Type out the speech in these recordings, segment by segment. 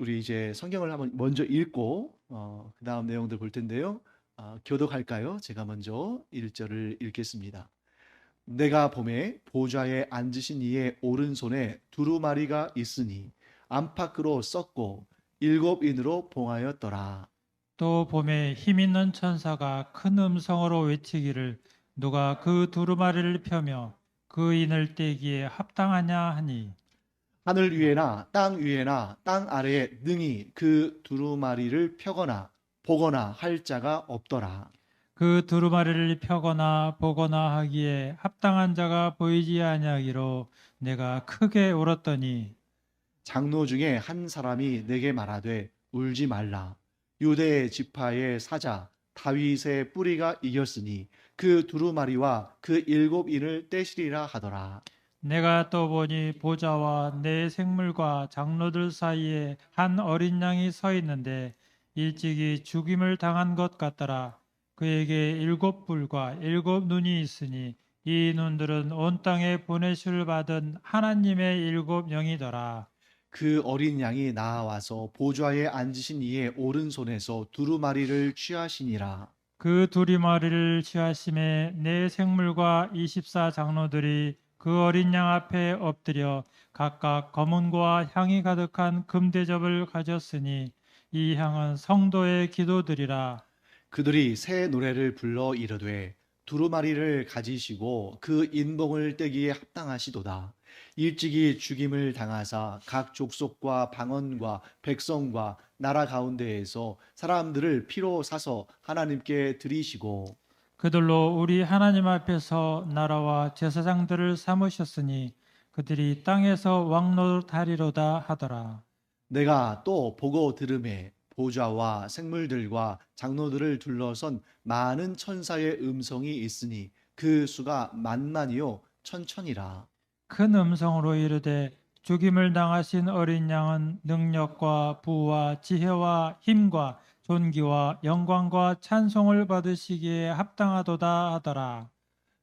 우리 이제 성경을 한번 먼저 읽고 그다음 내용들 볼 텐데요. 교독할까요? 제가 먼저 1절을 읽겠습니다. 내가 보매 보좌에 앉으신 이의 오른손에 두루마리가 있으니 안팎으로 썩고 일곱 인으로 봉하였더라. 또 봄에 힘 있는 천사가 큰 음성으로 외치기를 누가 그 두루마리를 펴며 그 인을 떼기에 합당하냐 하니 하늘 위에나 땅 위에나 땅 아래에 능히 그 두루마리를 펴거나 보거나 할 자가 없더라. 그 두루마리를 펴거나 보거나 하기에 합당한 자가 보이지 아니하기로 내가 크게 울었더니 장로 중에 한 사람이 내게 말하되 울지 말라. 유대 지파의 사자 다윗의 뿌리가 이겼으니 그 두루마리와 그 일곱 인을 떼시리라 하더라. 내가 또 보니 보좌와 내 생물과 장로들 사이에 한 어린 양이 서 있는데 일찍이 죽임을 당한 것 같더라. 그에게 일곱 뿔과 일곱 눈이 있으니 이 눈들은 온 땅에 보내심을 받은 하나님의 일곱 영이더라. 그 어린 양이 나와서 보좌에 앉으신 이의 오른손에서 두루마리를 취하시니라. 그 두리마리를 취하심에 내 생물과 24 장로들이 그 어린 양 앞에 엎드려 각각 검은고와 향이 가득한 금대접을 가졌으니 이 향은 성도의 기도들이라. 그들이 새 노래를 불러 이르되 두루마리를 가지시고 그 인봉을 떼기에 합당하시도다. 일찍이 죽임을 당하사 각 족속과 방언과 백성과 나라 가운데에서 사람들을 피로 사서 하나님께 드리시고 그들로 우리 하나님 앞에서 나라와 제사장들을 삼으셨으니 그들이 땅에서 왕노릇하리로다 하더라. 내가 또 보고 들음에 보좌와 생물들과 장로들을 둘러선 많은 천사의 음성이 있으니 그 수가 만만이요 천천이라. 큰 음성으로 이르되 죽임을 당하신 어린 양은 능력과 부와 지혜와 힘과 존귀와 영광과 찬송을 받으시기에 합당하도다 하더라.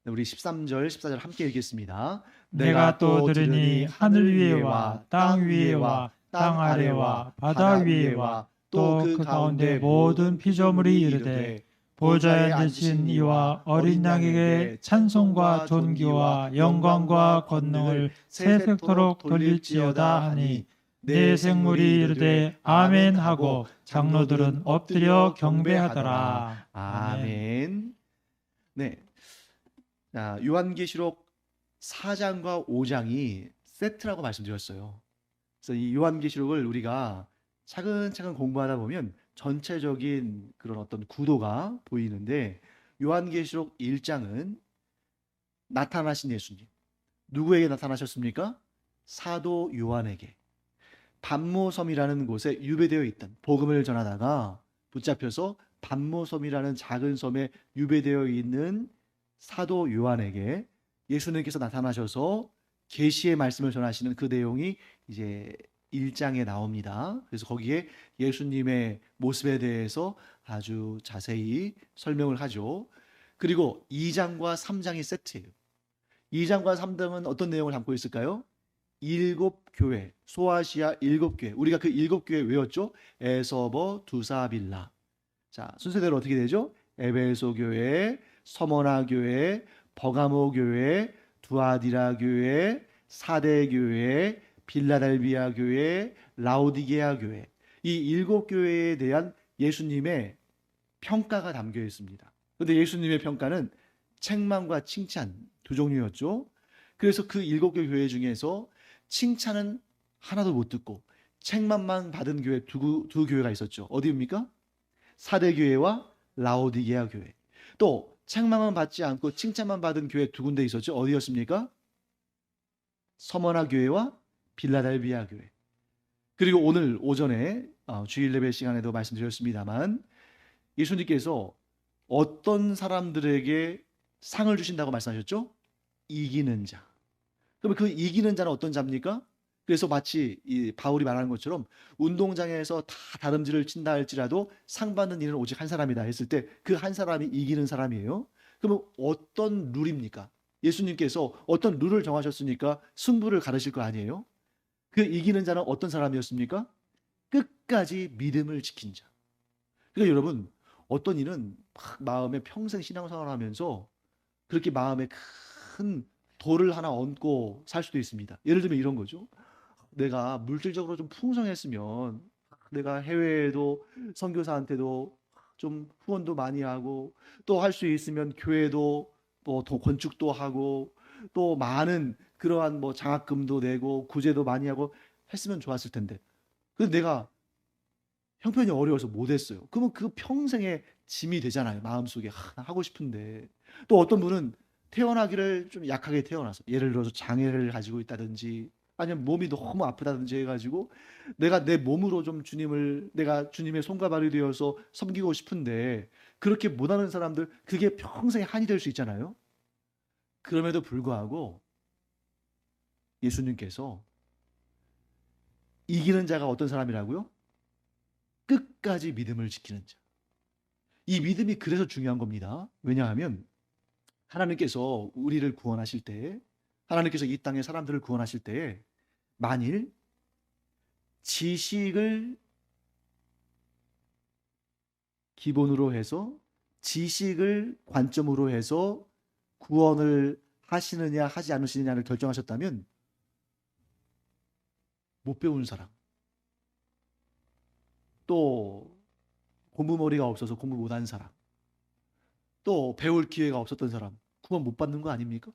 네, 우리 13절, 14절 함께 읽겠습니다. 내가 또 들으니 하늘 위에와 땅 위에와 땅 아래와 바다 위에와 또 그 가운데 모든 피조물이 이르되 보좌에 앉으신 이와 어린 양에게 찬송과 존귀와 영광과 권능을 세세토록 돌릴지어다 하니 내 생물이 이르되 아멘 하고 장로들은 엎드려 경배하더라. 아멘. 아멘. 네. 자, 요한계시록 4장과 5장이 세트라고 말씀드렸어요. 그래서 이 요한계시록을 우리가 차근차근 공부하다 보면 전체적인 그런 어떤 구도가 보이는데 요한계시록 1장은 나타나신 예수님. 누구에게 나타나셨습니까? 사도 요한에게. pat모섬이라는 곳에 유배되어 있던 복음을 전하다가 붙잡혀서 pat모섬이라는 작은 섬에 유배되어 있는 사도 요한에게 예수님께서 나타나셔서 계시의 말씀을 전하시는 그 내용이 이제 1장에 나옵니다. 그래서 거기에 예수님의 모습에 대해서 아주 자세히 설명을 하죠. 그리고 2장과 3장이 세트예요. 2장과 3장은 어떤 내용을 담고 있을까요? 일곱 교회, 소아시아 일곱 교회. 우리가 그 일곱 교회 외웠죠? 에서버, 두사빌라. 자, 순서대로 어떻게 되죠? 에베소 교회, 서머나 교회, 버가모 교회, 두아디라 교회, 사대 교회, 빌라델비아 교회, 라오디게아 교회. 이 일곱 교회에 대한 예수님의 평가가 담겨 있습니다. 그런데 예수님의 평가는 책망과 칭찬 두 종류였죠. 그래서 그 일곱 개 교회 중에서 칭찬은 하나도 못 듣고 책망만 받은 교회 두 교회가 있었죠. 어디입니까? 사대 교회와 라오디게아 교회. 또 책망만 받지 않고 칭찬만 받은 교회 두 군데 있었죠. 어디였습니까? 서머나 교회와 빌라델비아 교회. 그리고 오늘 오전에 주일 예배 시간에도 말씀드렸습니다만 예수님께서 어떤 사람들에게 상을 주신다고 말씀하셨죠? 이기는 자. 그러면 그 이기는 자는 어떤 자입니까? 그래서 마치 이 바울이 말하는 것처럼 운동장에서 다 다름질을 친다 할지라도 상 받는 이는 오직 한 사람이다 했을 때 그 한 사람이 이기는 사람이에요. 그러면 어떤 룰입니까? 예수님께서 어떤 룰을 정하셨으니까 승부를 가르실 거 아니에요? 그 이기는 자는 어떤 사람이었습니까? 끝까지 믿음을 지킨 자. 그러니까 여러분, 어떤 이는 막 마음에 평생 신앙생활을 하면서 그렇게 마음에 큰 돌을 하나 얹고 살 수도 있습니다. 예를 들면 이런 거죠. 내가 물질적으로 좀 풍성했으면 내가 해외에도 선교사한테도 좀 후원도 많이 하고 또 할 수 있으면 교회도 뭐 더 건축도 하고 또 많은 그러한 뭐 장학금도 내고 구제도 많이 하고 했으면 좋았을 텐데. 근데 내가 형편이 어려워서 못했어요. 그러면 그 평생의 짐이 되잖아요. 마음속에 나 하고 싶은데. 또 어떤 분은 태어나기를 좀 약하게 태어나서 예를 들어서 장애를 가지고 있다든지 아니면 몸이 너무 아프다든지 해가지고 내가 내 몸으로 좀 주님을 내가 주님의 손과 발이 되어서 섬기고 싶은데 그렇게 못하는 사람들 그게 평생의 한이 될 수 있잖아요. 그럼에도 불구하고 예수님께서 이기는 자가 어떤 사람이라고요? 끝까지 믿음을 지키는 자. 이 믿음이 그래서 중요한 겁니다. 왜냐하면 하나님께서 우리를 구원하실 때, 하나님께서 이 땅의 사람들을 구원하실 때, 만일 지식을 기본으로 해서, 지식을 관점으로 해서 구원을 하시느냐, 하지 않으시느냐를 결정하셨다면, 못 배운 사람, 또 공부머리가 없어서 공부 못한 사람, 또 배울 기회가 없었던 사람, 구원 못 받는 거 아닙니까?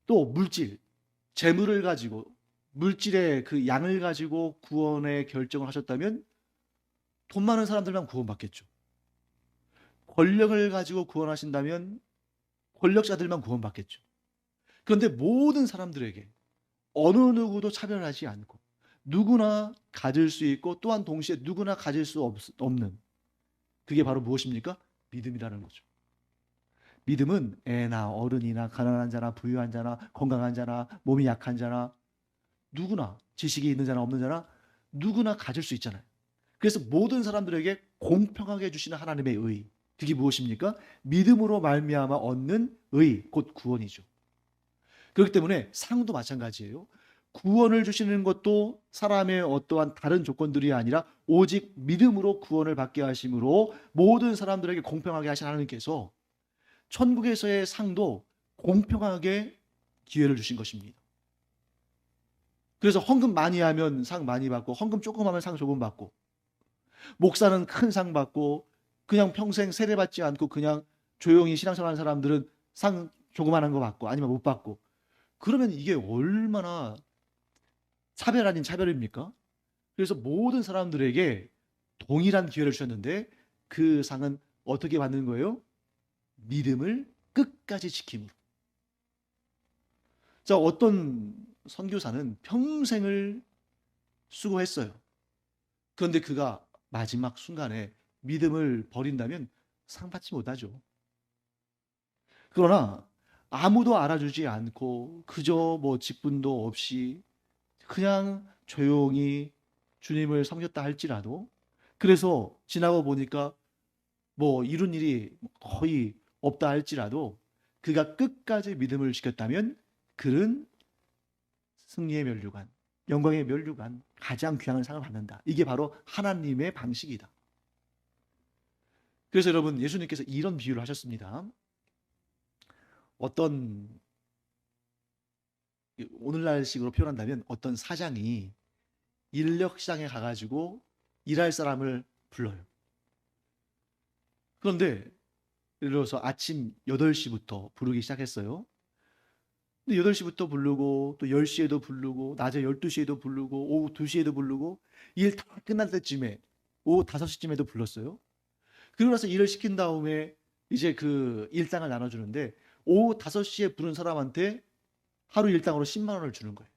또 물질, 재물을 가지고 물질의 그 양을 가지고 구원의 결정을 하셨다면 돈 많은 사람들만 구원받겠죠. 권력을 가지고 구원하신다면 권력자들만 구원받겠죠. 그런데 모든 사람들에게 어느 누구도 차별하지 않고 누구나 가질 수 있고 또한 동시에 누구나 가질 수 없는 그게 바로 무엇입니까? 믿음이라는 거죠. 믿음은 애나 어른이나 가난한 자나 부유한 자나 건강한 자나 몸이 약한 자나 누구나 지식이 있는 자나 없는 자나 누구나 가질 수 있잖아요. 그래서 모든 사람들에게 공평하게 해주시는 하나님의 의 그게 무엇입니까? 믿음으로 말미암아 얻는 의 곧 구원이죠. 그렇기 때문에 상도 마찬가지예요. 구원을 주시는 것도 사람의 어떠한 다른 조건들이 아니라 오직 믿음으로 구원을 받게 하심으로 모든 사람들에게 공평하게 하신 하나님께서 천국에서의 상도 공평하게 기회를 주신 것입니다. 그래서 헌금 많이 하면 상 많이 받고 헌금 조금 하면 상 조금 받고 목사는 큰 상 받고 그냥 평생 세례받지 않고 그냥 조용히 신앙생활하는 사람들은 상 조그만한 거 받고 아니면 못 받고 그러면 이게 얼마나 차별 아닌 차별입니까? 그래서 모든 사람들에게 동일한 기회를 주셨는데 그 상은 어떻게 받는 거예요? 믿음을 끝까지 지킴으로. 자, 어떤 선교사는 평생을 수고했어요. 그런데 그가 마지막 순간에 믿음을 버린다면 상 받지 못하죠. 그러나 아무도 알아주지 않고 그저 뭐 직분도 없이 그냥 조용히 주님을 섬겼다 할지라도 그래서 지나고 보니까 뭐 이룬 일이 거의 없다 할지라도 그가 끝까지 믿음을 지켰다면 그는 승리의 면류관, 영광의 면류관, 가장 귀한 상을 받는다. 이게 바로 하나님의 방식이다. 그래서 여러분 예수님께서 이런 비유를 하셨습니다. 어떤 오늘날식으로 표현한다면 어떤 사장이 인력시장에 가가지고 일할 사람을 불러요. 그런데 예를 들어서 아침 8시부터 부르기 시작했어요. 근데 8시부터 부르고 또 10시에도 부르고 낮에 12시에도 부르고 오후 2시에도 부르고 일 다 끝날 때쯤에 오후 5시쯤에도 불렀어요. 그러고 나서 일을 시킨 다음에 이제 그 일당을 나눠주는데 오후 5시에 부른 사람한테 하루 일당으로 10만 원을 주는 거예요.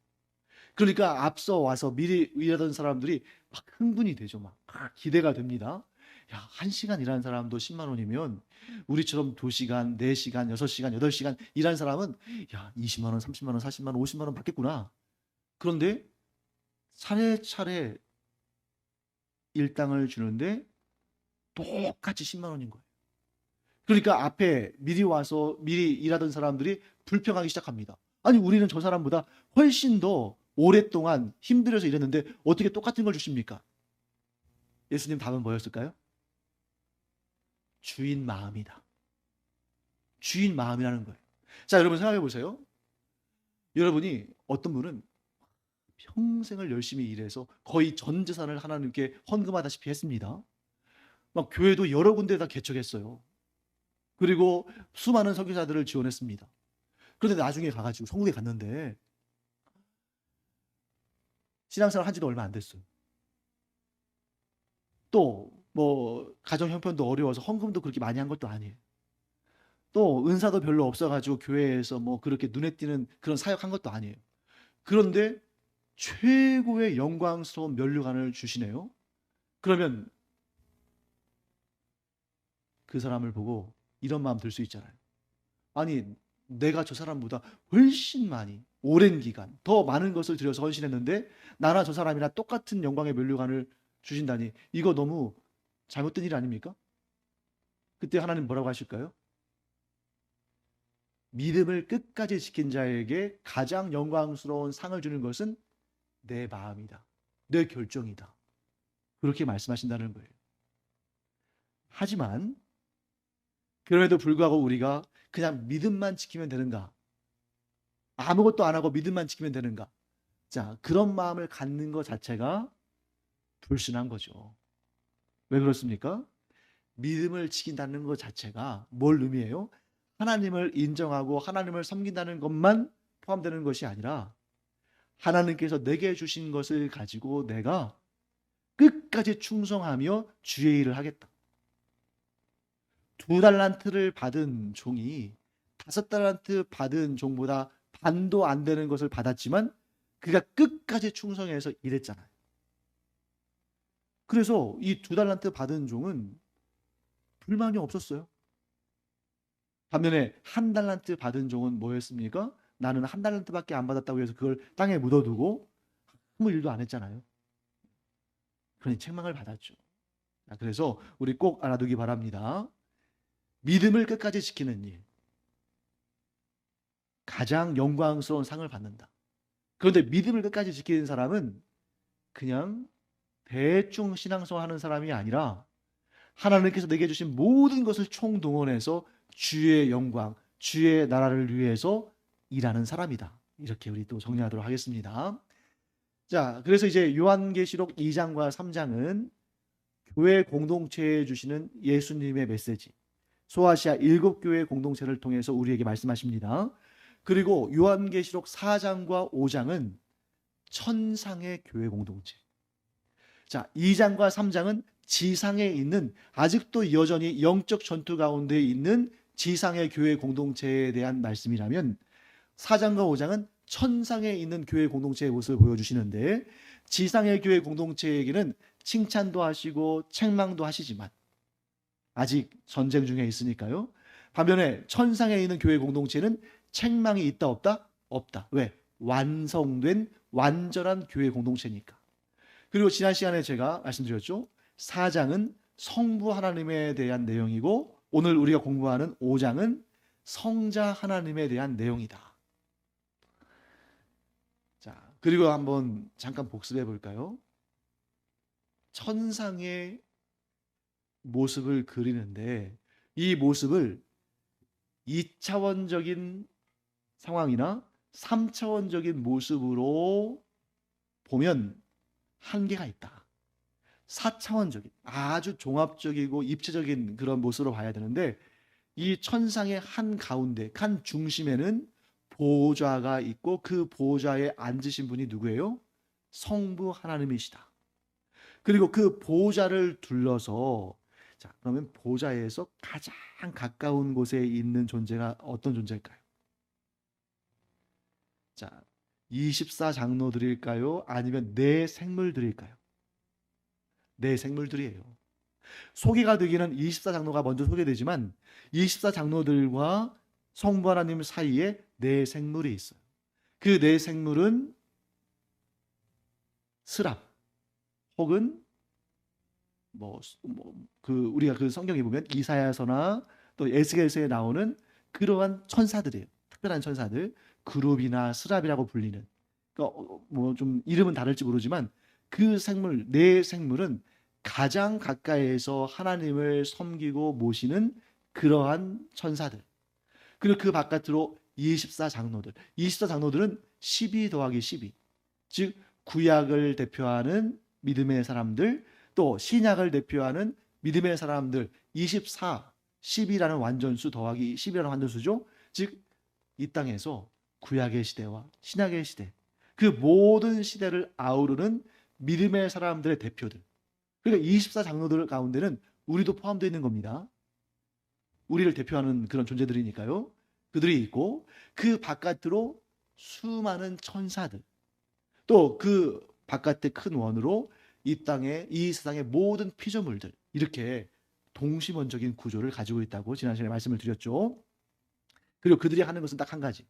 그러니까 앞서 와서 미리 일하던 사람들이 막 흥분이 되죠. 막 기대가 됩니다. 야, 1시간 일하는 사람도 10만 원이면 우리처럼 2시간, 4시간, 6시간, 8시간 일하는 사람은 야, 20만 원, 30만 원, 40만 원, 50만 원 받겠구나. 그런데 차례차례 일당을 주는데 똑같이 10만 원인 거예요. 그러니까 앞에 미리 와서 미리 일하던 사람들이 불평하기 시작합니다. 아니 우리는 저 사람보다 훨씬 더 오랫동안 힘들어서 일했는데 어떻게 똑같은 걸 주십니까? 예수님 답은 뭐였을까요? 주인 마음이다. 주인 마음이라는 거예요. 자, 여러분 생각해 보세요. 여러분이 어떤 분은 평생을 열심히 일해서 거의 전 재산을 하나님께 헌금하다시피 했습니다. 막 교회도 여러 군데에다 개척했어요. 그리고 수많은 선교사들을 지원했습니다. 그런데 나중에 가가지고 성국에 갔는데 신앙생활 한 지도 얼마 안 됐어요. 또 뭐 가정 형편도 어려워서 헌금도 그렇게 많이 한 것도 아니에요. 또 은사도 별로 없어가지고 교회에서 뭐 그렇게 눈에 띄는 그런 사역한 것도 아니에요. 그런데 최고의 영광스러운 면류관을 주시네요. 그러면 그 사람을 보고 이런 마음 들 수 있잖아요. 아니, 내가 저 사람보다 훨씬 많이 오랜 기간 더 많은 것을 들여서 헌신했는데 나나 저 사람이나 똑같은 영광의 면류관을 주신다니 이거 너무 잘못된 일 아닙니까? 그때 하나님 뭐라고 하실까요? 믿음을 끝까지 지킨 자에게 가장 영광스러운 상을 주는 것은 내 마음이다. 내 결정이다. 그렇게 말씀하신다는 거예요. 하지만 그럼에도 불구하고 우리가 그냥 믿음만 지키면 되는가? 아무것도 안 하고 믿음만 지키면 되는가? 자, 그런 마음을 갖는 것 자체가 불순한 거죠. 왜 그렇습니까? 믿음을 지킨다는 것 자체가 뭘 의미해요? 하나님을 인정하고 하나님을 섬긴다는 것만 포함되는 것이 아니라 하나님께서 내게 주신 것을 가지고 내가 끝까지 충성하며 주의 일을 하겠다. 2달란트를 받은 종이 5달란트 받은 종보다 반도 안 되는 것을 받았지만 그가 끝까지 충성해서 일했잖아요. 그래서 이 2달란트 받은 종은 불만이 없었어요. 반면에 1달란트 받은 종은 뭐였습니까? 나는 1달란트밖에 안 받았다고 해서 그걸 땅에 묻어두고 아무 일도 안 했잖아요. 그러니 책망을 받았죠. 그래서 우리 꼭 알아두기 바랍니다. 믿음을 끝까지 지키는 일, 가장 영광스러운 상을 받는다. 그런데 믿음을 끝까지 지키는 사람은 그냥 대충 신앙생활하는 사람이 아니라 하나님께서 내게 주신 모든 것을 총동원해서 주의 영광, 주의 나라를 위해서 일하는 사람이다. 이렇게 우리 또 정리하도록 하겠습니다. 자, 그래서 이제 요한계시록 2장과 3장은 교회 공동체에 주시는 예수님의 메시지, 소아시아 7교회 공동체를 통해서 우리에게 말씀하십니다. 그리고 요한계시록 4장과 5장은 천상의 교회 공동체. 자, 2장과 3장은 지상에 있는 아직도 여전히 영적 전투 가운데 있는 지상의 교회 공동체에 대한 말씀이라면 4장과 5장은 천상에 있는 교회 공동체의 모습을 보여주시는데 지상의 교회 공동체에게는 칭찬도 하시고 책망도 하시지만 아직 전쟁 중에 있으니까요. 반면에 천상에 있는 교회 공동체는 책망이 있다 없다? 없다. 왜? 완성된 완전한 교회 공동체니까. 그리고 지난 시간에 제가 말씀드렸죠. 4장은 성부 하나님에 대한 내용이고 오늘 우리가 공부하는 5장은 성자 하나님에 대한 내용이다. 자, 그리고 한번 잠깐 복습해 볼까요? 천상의 모습을 그리는데 이 모습을 2차원적인 상황이나 3차원적인 모습으로 보면 한계가 있다. 4차원적인 아주 종합적이고 입체적인 그런 모습으로 봐야 되는데 이 천상의 한 가운데 한 중심에는 보좌가 있고 그 보좌에 앉으신 분이 누구예요? 성부 하나님이시다. 그리고 그 보좌를 둘러서 자, 그러면 보좌에서 가장 가까운 곳에 있는 존재가 어떤 존재일까요? 자, 24장로들일까요? 아니면 네 생물들일까요? 네 생물들이에요. 소개가 되기는 24장로가 먼저 소개되지만 24장로들과 성부 하나님 사이에 네 생물이 있어요. 그 네 생물은 스랍 혹은 우리가 그 성경에 보면 이사야서나 또 에스겔서에 나오는 그러한 천사들이에요. 특별한 천사들, 그룹이나 스랍이라고 불리는 그러니까 뭐 좀 이름은 다를지 모르지만 그 생물, 네 생물은 가장 가까이에서 하나님을 섬기고 모시는 그러한 천사들. 그리고 그 바깥으로 24장로들. 24장로들은 12 더하기 12. 즉 구약을 대표하는 믿음의 사람들, 또 신약을 대표하는 믿음의 사람들 24, 10이라는 완전수 더하기 10이라는 완전수죠. 즉 이 땅에서 구약의 시대와 신약의 시대, 그 모든 시대를 아우르는 믿음의 사람들의 대표들. 그러니까 24장로들 가운데는 우리도 포함되어 있는 겁니다. 우리를 대표하는 그런 존재들이니까요. 그들이 있고 그 바깥으로 수많은 천사들, 또 그 바깥의 큰 원으로 이 땅의 이 세상의 모든 피조물들, 이렇게 동심원적인 구조를 가지고 있다고 지난 시간에 말씀을 드렸죠. 그리고 그들이 하는 것은 딱 한 가지.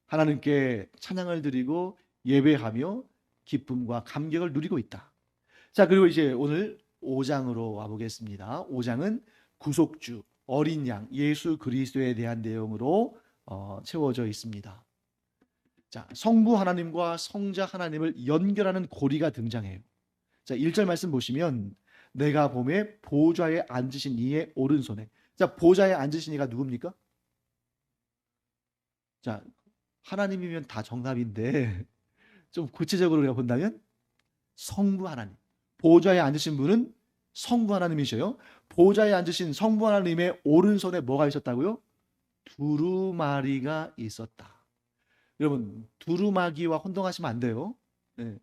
하나님께 찬양을 드리고 예배하며 기쁨과 감격을 누리고 있다. 자, 그리고 이제 오늘 5장으로 와보겠습니다. 5장은 구속주, 어린 양, 예수 그리스도에 대한 내용으로 채워져 있습니다. 자, 성부 하나님과 성자 하나님을 연결하는 고리가 등장해요. 자, 1절 말씀 보시면 내가 봄에 보좌에 앉으신 이의 오른손에. 자, 보좌에 앉으신 이가 누굽니까? 자, 하나님이면 다 정답인데 좀 구체적으로 우리가 본다면 성부 하나님. 보좌에 앉으신 분은 성부 하나님이셔요. 보좌에 앉으신 성부 하나님의 오른손에 뭐가 있었다고요? 두루마리가 있었다. 여러분, 두루마기와 혼동하시면 안 돼요. 네.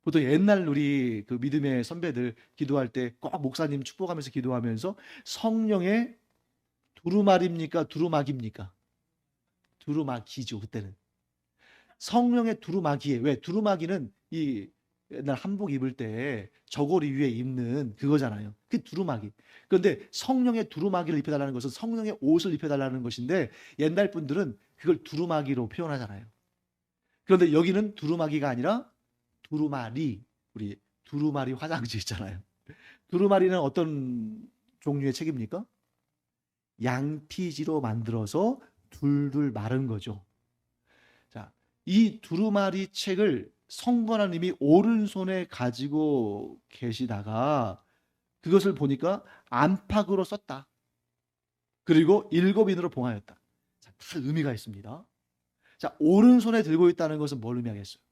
보통 옛날 우리 그 믿음의 선배들 기도할 때 꼭 목사님 축복하면서 기도하면서 성령의 두루마리입니까? 두루마기입니까? 두루마기죠, 그때는. 성령의 두루마기에, 왜? 두루마기는 이 옛날 한복 입을 때 저고리 위에 입는 그거잖아요. 그 두루마기. 그런데 성령의 두루마기를 입혀달라는 것은 성령의 옷을 입혀달라는 것인데 옛날 분들은 그걸 두루마기로 표현하잖아요. 그런데 여기는 두루마기가 아니라 두루마리. 우리 두루마리 화장지 있잖아요. 두루마리는 어떤 종류의 책입니까? 양피지로 만들어서 둘둘 마른 거죠. 자, 이 두루마리 책을 성부 하나님이 오른손에 가지고 계시다가 그것을 보니까 안팎으로 썼다. 그리고 7인으로 봉하였다. 자, 다 의미가 있습니다. 자, 오른손에 들고 있다는 것은 뭘 의미하겠어요?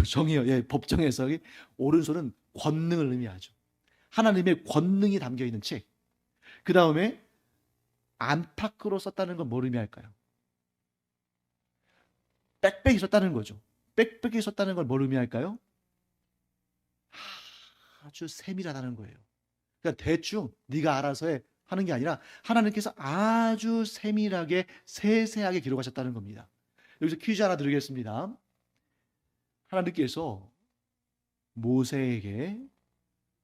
정의요. 예, 법정 해석이 오른손은 권능을 의미하죠. 하나님의 권능이 담겨 있는 책. 그 다음에 안팎으로 썼다는 건 뭘 의미할까요? 빽빽이 썼다는 거죠. 빽빽이 썼다는 걸 뭘 의미할까요? 아주 세밀하다는 거예요. 그러니까 대충 네가 알아서 해 하는 게 아니라 하나님께서 아주 세밀하게 세세하게 기록하셨다는 겁니다. 여기서 퀴즈 하나 드리겠습니다. 하나님께서 모세에게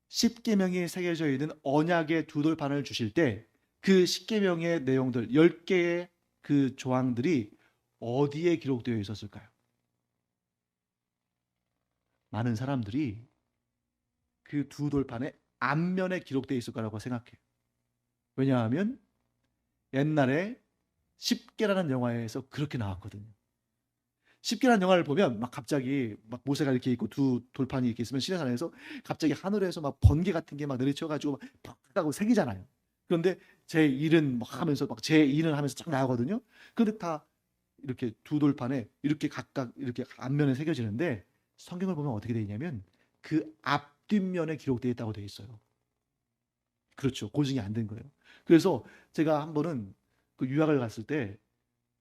십계명이 새겨져 있는 언약의 두 돌판을 주실 때 그 십계명의 내용들 10개의 그 조항들이 어디에 기록되어 있었을까요? 많은 사람들이 그 두 돌판의 앞면에 기록되어 있을 거라고 생각해요. 왜냐하면 옛날에 10개라는 영화에서 그렇게 나왔거든요. 10개라는 영화를 보면 막 갑자기 막 모세가 이렇게 있고 두 돌판이 이렇게 있으면 시내산에서 갑자기 하늘에서 막 번개 같은 게 막 내리쳐가지고 막 하고 생기잖아요. 그런데 제1은 막 하면서 막 제2는 하면서 쫙 나오거든요. 그런데 다 이렇게 두 돌판에 이렇게 각각 이렇게 앞면에 새겨지는데 성경을 보면 어떻게 되어 있냐면 그 앞뒷면에 기록되어 있다고 되어 있어요. 그렇죠. 고증이 안 된 거예요. 그래서 제가 한 번은 그 유학을 갔을 때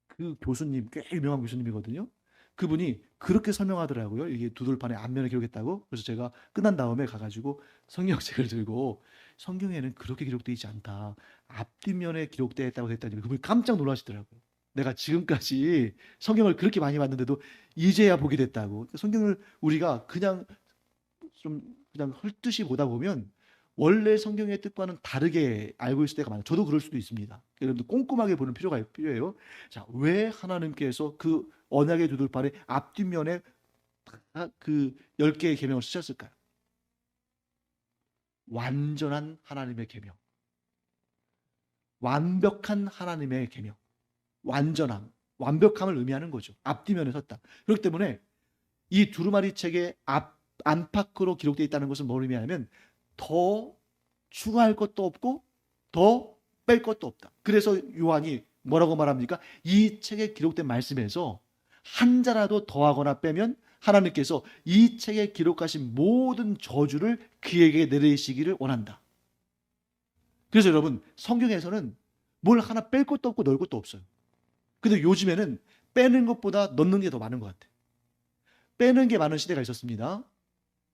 그 교수님, 꽤 유명한 교수님이거든요. 그분이 그렇게 설명하더라고요. 이게 두 돌판에 앞면에 기록했다고. 그래서 제가 끝난 다음에 가가지고 성경책을 들고 성경에는 그렇게 기록되어 있지 않다. 앞뒷면에 기록되어 있다고 했다니 그분이 깜짝 놀라시더라고요. 내가 지금까지 성경을 그렇게 많이 봤는데도 이제야 보게 됐다고. 성경을 우리가 그냥 좀 그냥 헐뜯이 보다 보면 원래 성경의 뜻과는 다르게 알고 있을 때가 많아요. 저도 그럴 수도 있습니다. 여러분들 꼼꼼하게 보는 필요가 필요해요. 자, 왜 하나님께서 그 언약의 두 돌판에 앞뒷면에 그 10개의 계명을 쓰셨을까요? 완전한 하나님의 계명. 완벽한 하나님의 계명. 완전함. 완벽함을 의미하는 거죠. 앞뒤면에 섰다. 그렇기 때문에 이 두루마리 책의 안팎으로 기록되어 있다는 것은 뭘 의미하냐면 더 추가할 것도 없고 더 뺄 것도 없다. 그래서 요한이 뭐라고 말합니까? 이 책에 기록된 말씀에서 한 자라도 더하거나 빼면 하나님께서 이 책에 기록하신 모든 저주를 그에게 내리시기를 원한다. 그래서 여러분, 성경에서는 뭘 하나 뺄 것도 없고 넣을 것도 없어요. 근데 요즘에는 빼는 것보다 넣는 게 더 많은 것 같아요. 빼는 게 많은 시대가 있었습니다.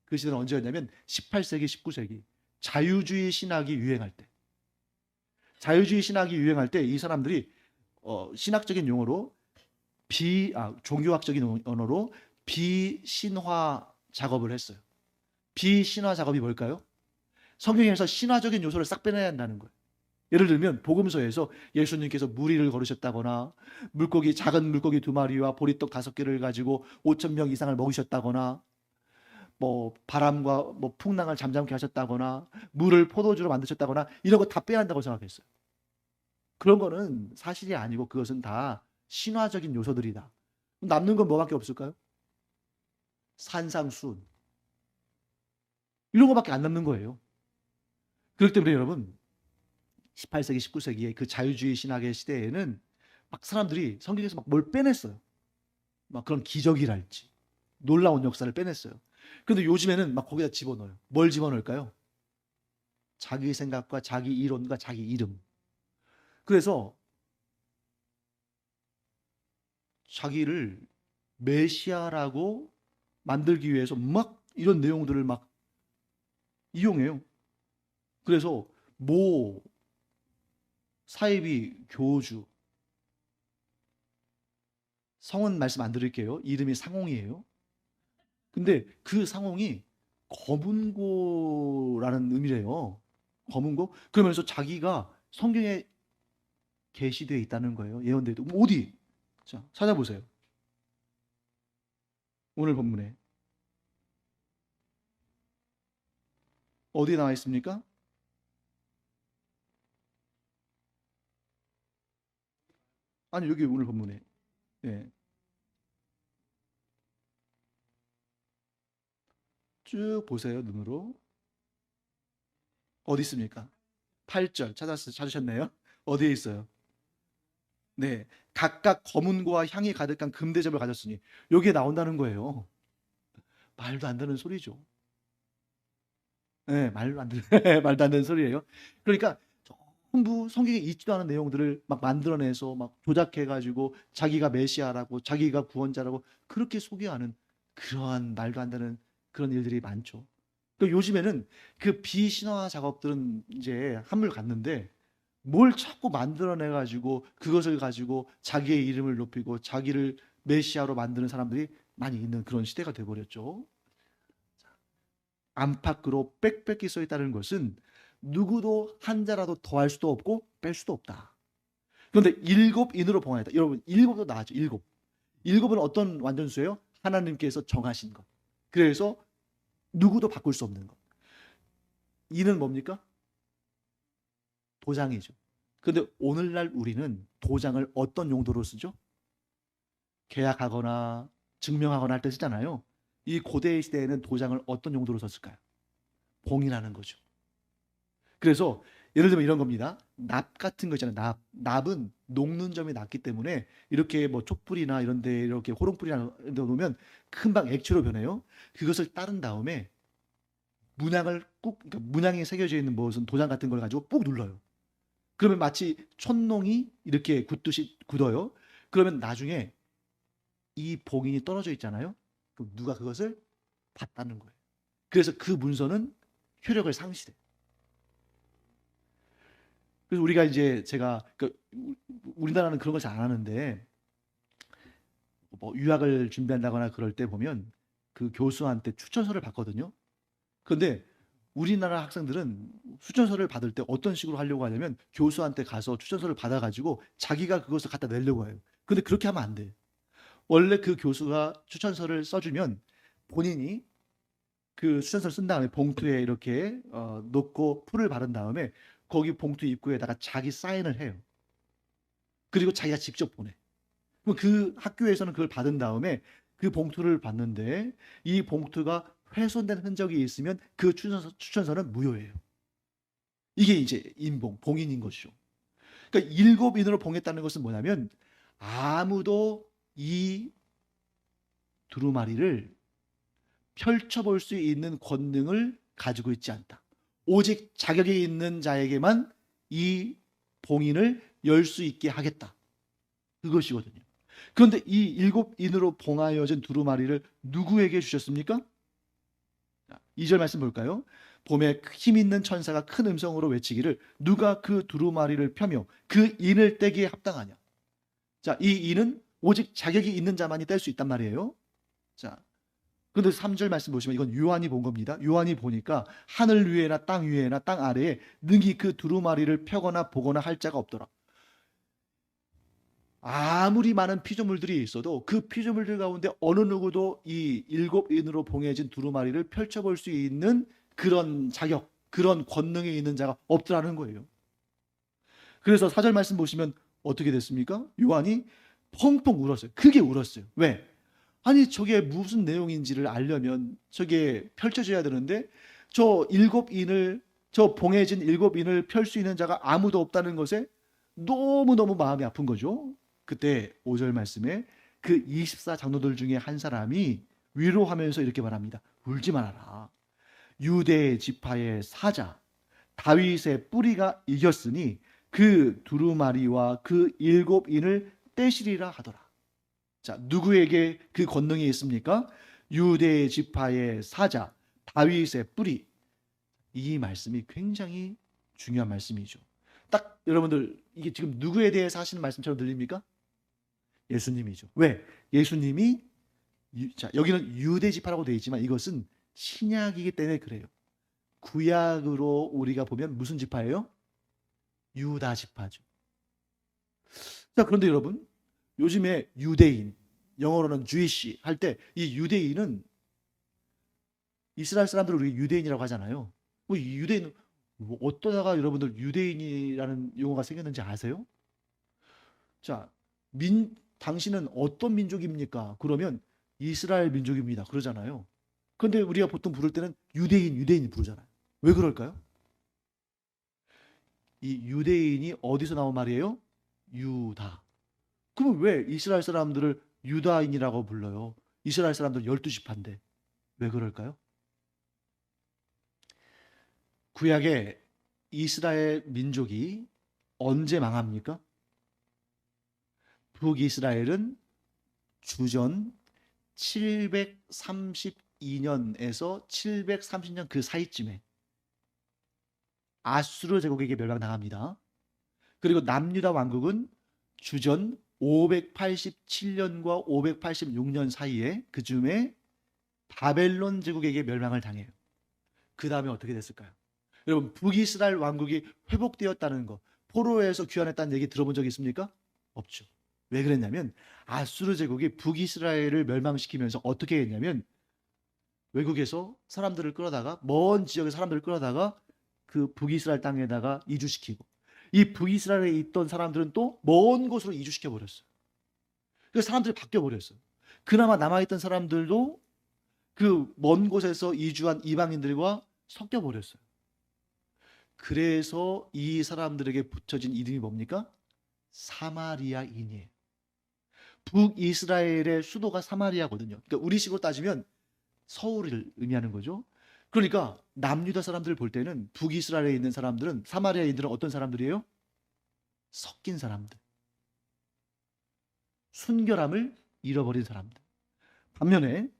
그 시대는 언제였냐면 18세기, 19세기 자유주의 신학이 유행할 때. 자유주의 신학이 유행할 때 이 사람들이 신학적인 용어로 종교학적인 언어로 비신화 작업을 했어요. 비신화 작업이 뭘까요? 성경에서 신화적인 요소를 싹 빼내야 한다는 거예요. 예를 들면 복음서에서 예수님께서 무리를 걸으셨다거나 작은 물고기 2마리와 보리떡 5개를 가지고 5,000명 이상을 먹이셨다거나 뭐 바람과 뭐 풍랑을 잠잠케 하셨다거나 물을 포도주로 만드셨다거나 이런 거 다 빼야 한다고 생각했어요. 그런 거는 사실이 아니고 그것은 다 신화적인 요소들이다. 남는 건 뭐밖에 없을까요? 산상수훈. 이런 거밖에 안 남는 거예요. 그렇기 때문에 여러분 18세기, 19세기의 그 자유주의 신학의 시대에는 막 사람들이 성경에서 막 뭘 빼냈어요. 막 그런 기적이랄지 놀라운 역사를 빼냈어요. 그런데 요즘에는 막 거기다 집어넣어요. 뭘 집어넣을까요? 자기 생각과 자기 이론과 자기 이름. 그래서 자기를 메시아라고 만들기 위해서 막 이런 내용들을 막 이용해요. 그래서 모 사이비 교주, 성은 말씀 안 드릴게요. 이름이 상홍이에요. 근데 그 상홍이 검은고라는 의미래요. 검은고? 그러면서 자기가 성경에 계시되어 있다는 거예요. 예언되어 있다. 어디? 자, 찾아보세요. 오늘 본문에. 어디에 나와 있습니까? 아니, 여기 오늘 본문에. 예. 쭉 보세요, 눈으로. 어디 있습니까? 8절 찾으셨네요. 어디에 있어요? 네. 각각 검은고와 향이 가득한 금대접을 가졌으니 여기에 나온다는 거예요. 말도 안 되는 소리죠. 네, 말도 안 되는 말도 안 되는 소리예요. 그러니까 전부 성경에 있지도 않은 내용들을 막 만들어내서 막 조작해가지고 자기가 메시아라고 자기가 구원자라고 그렇게 소개하는 그러한 말도 안 되는 그런 일들이 많죠. 또 요즘에는 그 비신화 작업들은 이제 한물 갔는데 뭘 자꾸 만들어내가지고 그것을 가지고 자기의 이름을 높이고 자기를 메시아로 만드는 사람들이 많이 있는 그런 시대가 돼버렸죠. 안팎으로 빽빽히 써 있다는 것은 누구도 한 자라도 더할 수도 없고 뺄 수도 없다. 그런데 일곱 인으로 봉하였다. 여러분 일곱도 나왔죠. 일곱. 일곱은 어떤 완전수예요? 하나님께서 정하신 것. 그래서 누구도 바꿀 수 없는 것. 이는 뭡니까? 도장이죠. 그런데 오늘날 우리는 도장을 어떤 용도로 쓰죠? 계약하거나 증명하거나 할 때 쓰잖아요. 이 고대 시대에는 도장을 어떤 용도로 썼을까요? 봉인하는 거죠. 그래서 예를 들면 이런 겁니다. 납 같은 거 있잖아요. 납은 녹는 점이 낮기 때문에 이렇게 뭐 촛불이나 이런 데 이렇게 호롱불이나 이런 데 놓으면 금방 액체로 변해요. 그것을 따른 다음에 문양을 그러니까 문양이 새겨져 있는 무슨 도장 같은 걸 가지고 꾹 눌러요. 그러면 마치 촛농이 이렇게 굳듯이 굳어요. 그러면 나중에 이 봉인이 떨어져 있잖아요. 그럼 누가 그것을 봤다는 거예요. 그래서 그 문서는 효력을 상실해. 그래서 우리가 이제 제가 우리나라는 그런 걸 잘 안 하는데 뭐 유학을 준비한다거나 그럴 때 보면 그 교수한테 추천서를 받거든요. 그런데 우리나라 학생들은 추천서를 받을 때 어떤 식으로 하려고 하냐면 교수한테 가서 추천서를 받아가지고 자기가 그것을 갖다 내려고 해요. 근데 그렇게 하면 안 돼. 원래 그 교수가 추천서를 써주면 본인이 그 추천서를 쓴 다음에 봉투에 이렇게 놓고 풀을 바른 다음에 거기 봉투 입구에다가 자기 사인을 해요. 그리고 자기가 직접 보내. 그럼 그 학교에서는 그걸 받은 다음에 그 봉투를 받는데 이 봉투가 훼손된 흔적이 있으면 그 추천서는 무효예요. 이게 이제 봉인인 것이죠. 그러니까 7인으로 봉했다는 것은 뭐냐면 아무도 이 두루마리를 펼쳐볼 수 있는 권능을 가지고 있지 않다. 오직 자격이 있는 자에게만 이 봉인을 열 수 있게 하겠다. 그것이거든요. 그런데 이 7인으로 봉하여진 두루마리를 누구에게 주셨습니까? 2절 말씀 볼까요? 봄에 힘 있는 천사가 큰 음성으로 외치기를 누가 그 두루마리를 펴며 그 인을 떼기에 합당하냐. 자, 이 인은 오직 자격이 있는 자만이 뗄 수 있단 말이에요. 자, 그런데 3절 말씀 보시면 이건 요한이 본 겁니다. 요한이 보니까 하늘 위에나 땅 위에나 땅 아래에 능히 그 두루마리를 펴거나 보거나 할 자가 없더라. 아무리 많은 피조물들이 있어도 그 피조물들 가운데 어느 누구도 이 7인으로 봉해진 두루마리를 펼쳐볼 수 있는 그런 자격, 그런 권능이 있는 자가 없더라는 거예요. 그래서 4절 말씀 보시면 어떻게 됐습니까? 요한이 펑펑 울었어요. 크게 울었어요. 왜? 아니 저게 무슨 내용인지를 알려면 저게 펼쳐져야 되는데 저 봉해진 7인을 펼 수 있는 자가 아무도 없다는 것에 너무너무 마음이 아픈 거죠. 그때 5절 말씀에 그 24장로들 중에 한 사람이 위로하면서 이렇게 말합니다. 울지 말아라. 유대 지파의 사자 다윗의 뿌리가 이겼으니 그 두루마리와 그 7인을 떼시리라 하더라. 자, 누구에게 그 권능이 있습니까? 유대 지파의 사자 다윗의 뿌리. 이 말씀이 굉장히 중요한 말씀이죠. 딱 여러분들 이게 지금 누구에 대해서 하시는 말씀처럼 들립니까? 예수님이죠. 왜? 예수님이 자, 여기는 유대 지파라고 되어 있지만 이것은 신약이기 때문에 그래요. 구약으로 우리가 보면 무슨 지파예요? 유다 지파죠. 자, 그런데 여러분, 요즘에 유대인, 영어로는 Jewish 할 때 이 유대인은 이스라엘 사람들을 우리 유대인이라고 하잖아요. 이 유대인 어떠다가 여러분들 유대인이라는 용어가 생겼는지 아세요? 자, 당신은 어떤 민족입니까? 그러면 이스라엘 민족입니다. 그러잖아요. 그런데 우리가 보통 부를 때는 유대인 부르잖아요. 왜 그럴까요? 이 유대인이 어디서 나온 말이에요? 유다. 그러면 왜 이스라엘 사람들을 유다인이라고 불러요? 이스라엘 사람들 12지파인데 왜 그럴까요? 구약의 이스라엘 민족이 언제 망합니까? 북이스라엘은 주전 732년에서 730년 그 사이쯤에 아수르 제국에게 멸망당합니다. 그리고 남유다 왕국은 주전 587년과 586년 사이에 그쯤에 바벨론 제국에게 멸망을 당해요. 그 다음에 어떻게 됐을까요? 여러분, 북이스라엘 왕국이 회복되었다는 거, 포로에서 귀환했다는 얘기 들어본 적 있습니까? 없죠. 왜 그랬냐면 아수르 제국이 북이스라엘을 멸망시키면서 어떻게 했냐면 외국에서 사람들을 끌어다가 먼 지역의 사람들을 끌어다가 그 북이스라엘 땅에다가 이주시키고 이 북이스라엘에 있던 사람들은 또 먼 곳으로 이주시켜 버렸어요. 그래서 사람들이 바뀌어 버렸어요. 그나마 남아있던 사람들도 그 먼 곳에서 이주한 이방인들과 섞여 버렸어요. 그래서 이 사람들에게 붙여진 이름이 뭡니까? 사마리아인이에요. 북이스라엘의 수도가 사마리아거든요. 그러니까 우리식으로 따지면 서울을 의미하는 거죠. 그러니까 남유다 사람들을 볼 때는 북이스라엘에 있는 사람들은 사마리아인들은 어떤 사람들이에요? 섞인 사람들. 순결함을 잃어버린 사람들. 반면에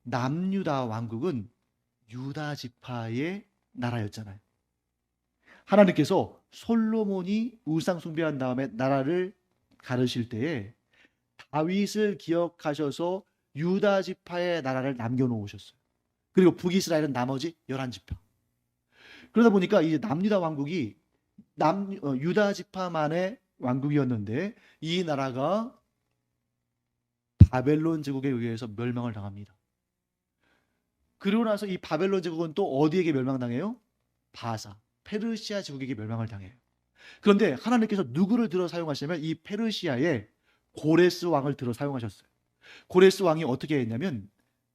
남유다 왕국은 유다 지파의 나라였잖아요. 하나님께서 솔로몬이 우상 숭배한 다음에 나라를 가르실 때에 다윗을 기억하셔서 유다 지파의 나라를 남겨놓으셨어요. 그리고 북이스라엘은 나머지 11지파. 그러다 보니까 이제 남유다 왕국이 유다 지파만의 왕국이었는데 이 나라가 바벨론 제국에 의해서 멸망을 당합니다. 그리고 나서 이 바벨론 제국은 또 어디에게 멸망당해요? 바사, 페르시아 제국에게 멸망을 당해요. 그런데 하나님께서 누구를 들어 사용하시냐면 이 페르시아의 고레스 왕을 들어 사용하셨어요. 고레스 왕이 어떻게 했냐면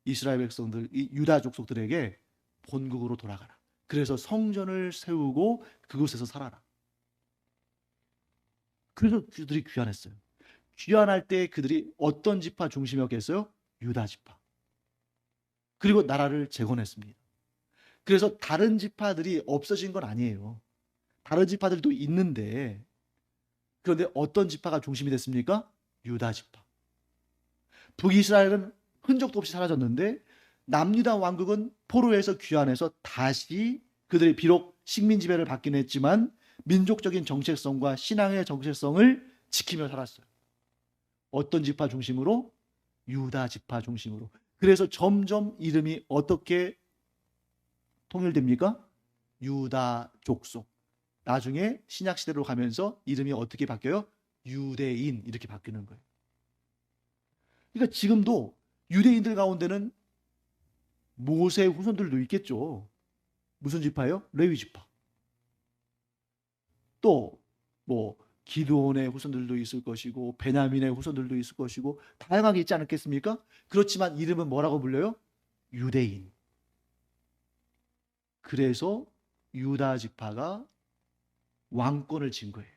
이스라엘 백성들, 이 유다 족속들에게 본국으로 돌아가라. 그래서 성전을 세우고 그곳에서 살아라. 그래서 그들이 귀환했어요. 귀환할 때 그들이 어떤 지파 중심이었겠어요? 유다 지파. 그리고 나라를 재건했습니다. 그래서 다른 지파들이 없어진 건 아니에요. 다른 지파들도 있는데, 그런데 어떤 지파가 중심이 됐습니까? 유다 지파. 북이스라엘은 흔적도 없이 사라졌는데 남유다 왕국은 포로에서 귀환해서 다시 그들이 비록 식민 지배를 받긴 했지만 민족적인 정체성과 신앙의 정체성을 지키며 살았어요. 어떤 지파 중심으로? 유다 지파 중심으로. 그래서 점점 이름이 어떻게 통일됩니까? 유다 족속. 나중에 신약 시대로 가면서 이름이 어떻게 바뀌어요? 유대인 이렇게 바뀌는 거예요. 그러니까 지금도 유대인들 가운데는 모세의 후손들도 있겠죠. 무슨 지파예요? 레위 지파. 또 뭐 기드온의 후손들도 있을 것이고 베냐민의 후손들도 있을 것이고 다양하게 있지 않겠습니까? 그렇지만 이름은 뭐라고 불려요? 유대인. 그래서 유다 지파가 왕권을 진 거예요.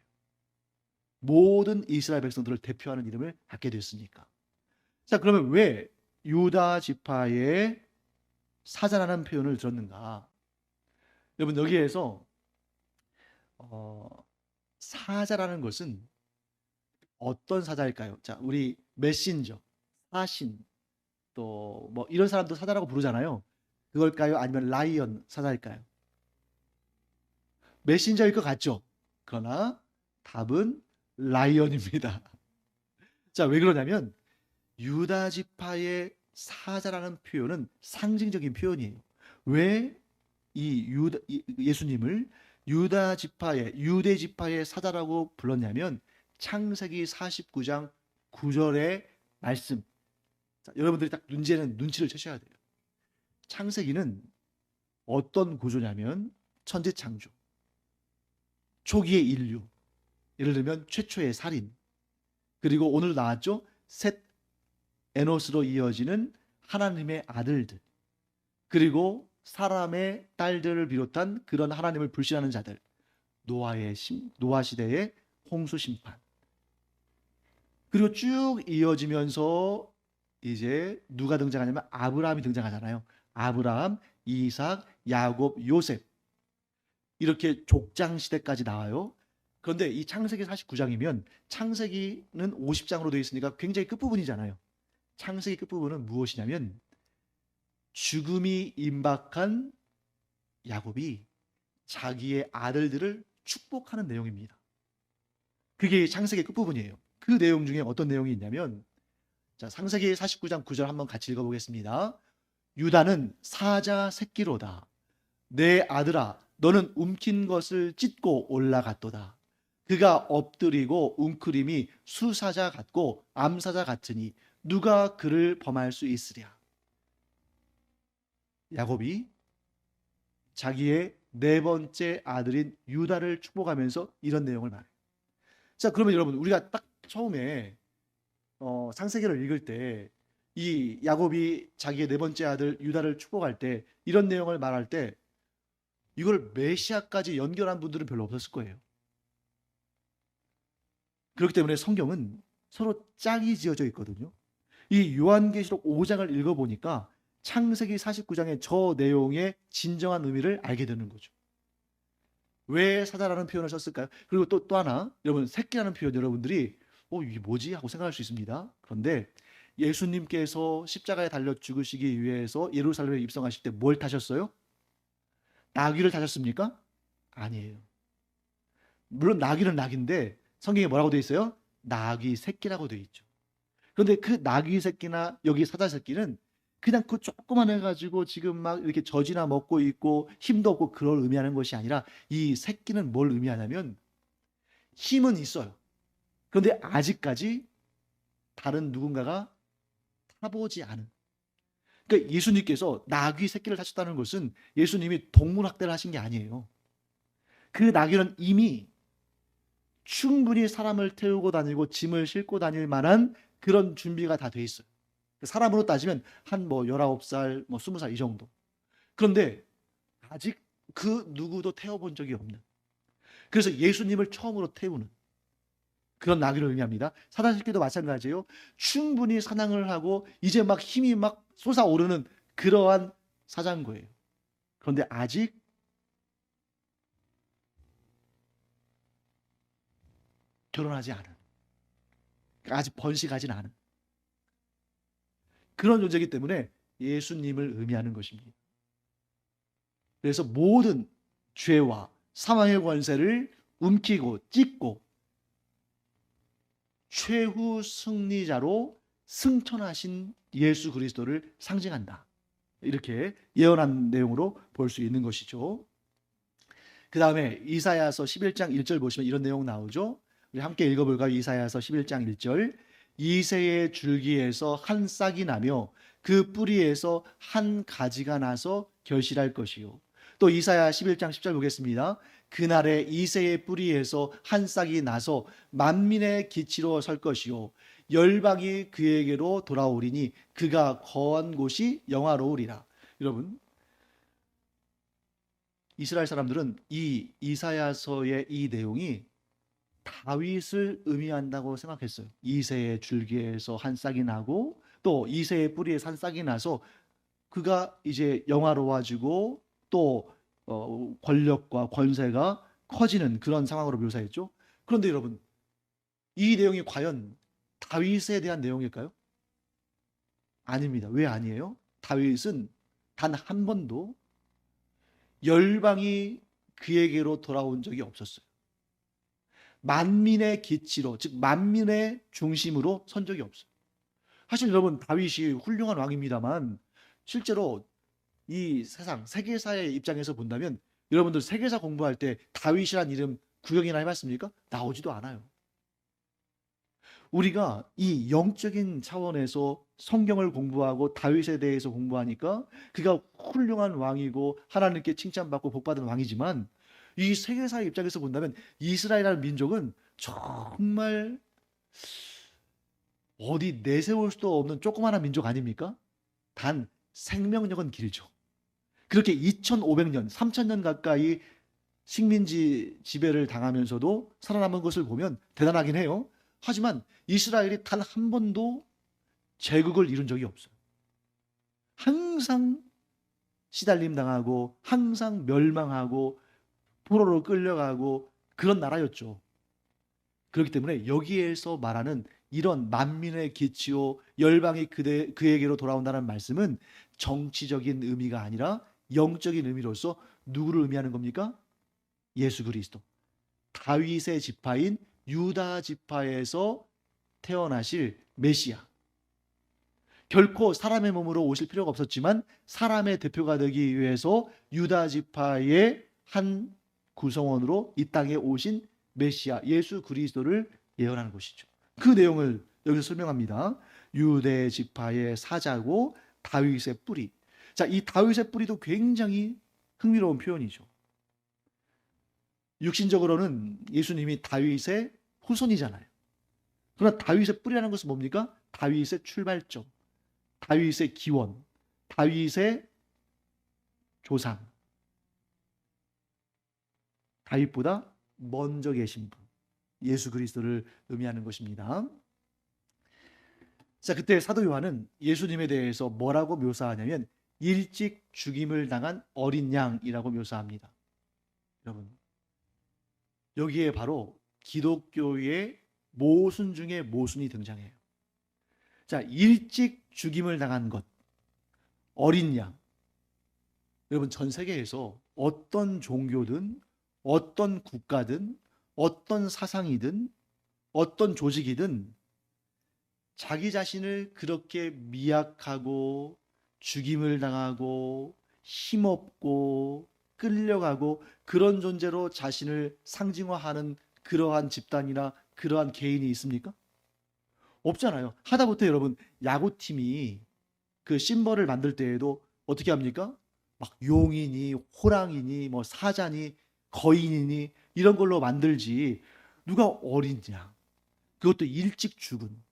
모든 이스라엘 백성들을 대표하는 이름을 갖게 됐으니까. 자, 그러면 왜 유다 지파의 사자라는 표현을 들었는가? 여러분, 여기에서 사자라는 것은 어떤 사자일까요? 자, 우리 메신저, 사신, 또 뭐 이런 사람도 사자라고 부르잖아요. 그걸까요? 아니면 라이언 사자일까요? 메신저일 것 같죠? 그러나 답은 라이언입니다. 자, 왜 그러냐면 유다 지파의 사자라는 표현은 상징적인 표현이에요. 왜 이 예수님을 유다 지파의 유대 지파의 사자라고 불렀냐면 창세기 49장 9절의 말씀. 자, 여러분들이 딱 눈치를 채셔야 돼요. 창세기는 어떤 구조냐면 천지 창조, 초기의 인류, 예를 들면 최초의 살인, 그리고 오늘 나왔죠? 셋 에노스로 이어지는 하나님의 아들들, 그리고 사람의 딸들을 비롯한 그런 하나님을 불신하는 자들, 노아 시대의 홍수 심판, 그리고 쭉 이어지면서 이제 누가 등장하냐면 아브라함이 등장하잖아요. 아브라함, 이삭, 야곱, 요셉, 이렇게 족장 시대까지 나와요. 그런데 이 창세기 49장이면 창세기는 50장으로 되어 있으니까 굉장히 끝부분이잖아요. 창세기 끝부분은 무엇이냐면 죽음이 임박한 야곱이 자기의 아들들을 축복하는 내용입니다. 그게 창세기 끝부분이에요. 그 내용 중에 어떤 내용이 있냐면, 자, 창세기 49장 9절 한번 같이 읽어보겠습니다. 유다는 사자 새끼로다. 내 아들아, 너는 움킨 것을 찢고 올라갔도다. 그가 엎드리고 웅크림이 수사자 같고 암사자 같으니 누가 그를 범할 수 있으랴. 야곱이 자기의 네 번째 아들인 유다를 축복하면서 이런 내용을 말해요. 자, 그러면 여러분, 우리가 딱 처음에 창세기를 읽을 때 이 야곱이 자기의 네 번째 아들 유다를 축복할 때 이런 내용을 말할 때 이걸 메시아까지 연결한 분들은 별로 없었을 거예요. 그렇기 때문에 성경은 서로 짝이 지어져 있거든요. 이 요한계시록 5장을 읽어보니까 창세기 49장의 저 내용의 진정한 의미를 알게 되는 거죠. 왜 사자라는 표현을 썼을까요? 그리고 또 하나, 여러분, 새끼라는 표현 여러분들이 이게 뭐지? 하고 생각할 수 있습니다. 그런데 예수님께서 십자가에 달려 죽으시기 위해서 예루살렘에 입성하실 때 뭘 타셨어요? 나귀를 타셨습니까? 아니에요. 물론 나귀는 나귀인데 성경에 뭐라고 되어 있어요? 나귀 새끼라고 되어 있죠. 그런데 그 나귀 새끼나 여기 사자 새끼는 그냥 그 조그만 해가지고 지금 막 이렇게 젖이나 먹고 있고 힘도 없고 그걸 의미하는 것이 아니라 이 새끼는 뭘 의미하냐면 힘은 있어요. 그런데 아직까지 다른 누군가가 타보지 않은. 그러니까 예수님께서 나귀 새끼를 타셨다는 것은 예수님이 동물 학대를 하신 게 아니에요. 그 나귀는 이미 충분히 사람을 태우고 다니고 짐을 싣고 다닐 만한 그런 준비가 다 돼 있어요. 사람으로 따지면 한 뭐 19살, 뭐 20살 이 정도. 그런데 아직 그 누구도 태워본 적이 없는, 그래서 예수님을 처음으로 태우는 그런 나귀를 의미합니다. 사단식기도 마찬가지예요. 충분히 사냥을 하고 이제 막 힘이 막 솟아오르는 그러한 사장고예요. 그런데 아직 결혼하지 않은, 아직 번식하진 않은 그런 존재이기 때문에 예수님을 의미하는 것입니다. 그래서 모든 죄와 사망의 권세를 움키고 찢고 최후 승리자로 승천하신 예수 그리스도를 상징한다. 이렇게 예언한 내용으로 볼 수 있는 것이죠. 그 다음에 이사야서 11장 1절 보시면 이런 내용 나오죠. 우리 함께 읽어볼까요? 이사야서 11장 1절. 이새의 줄기에서 한 싹이 나며 그 뿌리에서 한 가지가 나서 결실할 것이요. 또 이사야 11장 10절 보겠습니다. 그날에 이새의 뿌리에서 한 싹이 나서 만민의 기치로 설 것이요. 열방이 그에게로 돌아오리니 그가 거한 곳이 영화로우리라. 여러분, 이스라엘 사람들은 이 이사야서의 이 내용이 다윗을 의미한다고 생각했어요. 이새의 줄기에서 한 싹이 나고 또 이새의 뿌리에서 한 싹이 나서 그가 이제 영화로워지고 또 권력과 권세가 커지는 그런 상황으로 묘사했죠. 그런데 여러분, 이 내용이 과연 다윗에 대한 내용일까요? 아닙니다. 왜 아니에요? 다윗은 단 한 번도 열방이 그에게로 돌아온 적이 없었어요. 만민의 기치로, 즉 만민의 중심으로 선 적이 없어요. 사실 여러분, 다윗이 훌륭한 왕입니다만 실제로 이 세상 세계사의 입장에서 본다면 여러분들 세계사 공부할 때 다윗이란 이름 구경이나 해봤습니까? 나오지도 않아요. 우리가 이 영적인 차원에서 성경을 공부하고 다윗에 대해서 공부하니까 그가 훌륭한 왕이고 하나님께 칭찬받고 복받은 왕이지만 이 세계사의 입장에서 본다면 이스라엘이라는 민족은 정말 어디 내세울 수도 없는 조그마한 민족 아닙니까? 단 생명력은 길죠. 그렇게 2500년, 3000년 가까이 식민지 지배를 당하면서도 살아남은 것을 보면 대단하긴 해요. 하지만 이스라엘이 단 한 번도 제국을 이룬 적이 없어요. 항상 시달림 당하고 항상 멸망하고 포로로 끌려가고 그런 나라였죠. 그렇기 때문에 여기에서 말하는 이런 만민의 기치요 열방이 그에게로 돌아온다는 말씀은 정치적인 의미가 아니라 영적인 의미로서 누구를 의미하는 겁니까? 예수 그리스도. 다윗의 지파인 유다 지파에서 태어나실 메시아. 결코 사람의 몸으로 오실 필요가 없었지만 사람의 대표가 되기 위해서 유다 지파의 한 구성원으로 이 땅에 오신 메시아 예수 그리스도를 예언하는 것이죠. 그 내용을 여기서 설명합니다. 유대 지파의 사자고 다윗의 뿌리. 자, 이 다윗의 뿌리도 굉장히 흥미로운 표현이죠. 육신적으로는 예수님이 다윗의 후손이잖아요. 그러나 다윗의 뿌리라는 것은 뭡니까? 다윗의 출발점, 다윗의 기원, 다윗의 조상. 다윗보다 먼저 계신 분, 예수 그리스도를 의미하는 것입니다. 자, 그때 사도 요한은 예수님에 대해서 뭐라고 묘사하냐면 일찍 죽임을 당한 어린 양이라고 묘사합니다. 여러분, 여기에 바로 기독교의 모순 중에 모순이 등장해요. 자, 일찍 죽임을 당한 것, 어린 양. 여러분, 전 세계에서 어떤 종교든 어떤 국가든 어떤 사상이든 어떤 조직이든 자기 자신을 그렇게 미약하고 죽임을 당하고 힘없고 끌려가고 그런 존재로 자신을 상징화하는 그러한 집단이나 그러한 개인이 있습니까? 없잖아요. 하다못해 여러분, 야구팀이 그 심벌을 만들 때에도 어떻게 합니까? 막 용이니 호랑이니 뭐 사자니 거인이니 이런 걸로 만들지, 누가 어린 양, 그것도 일찍 죽은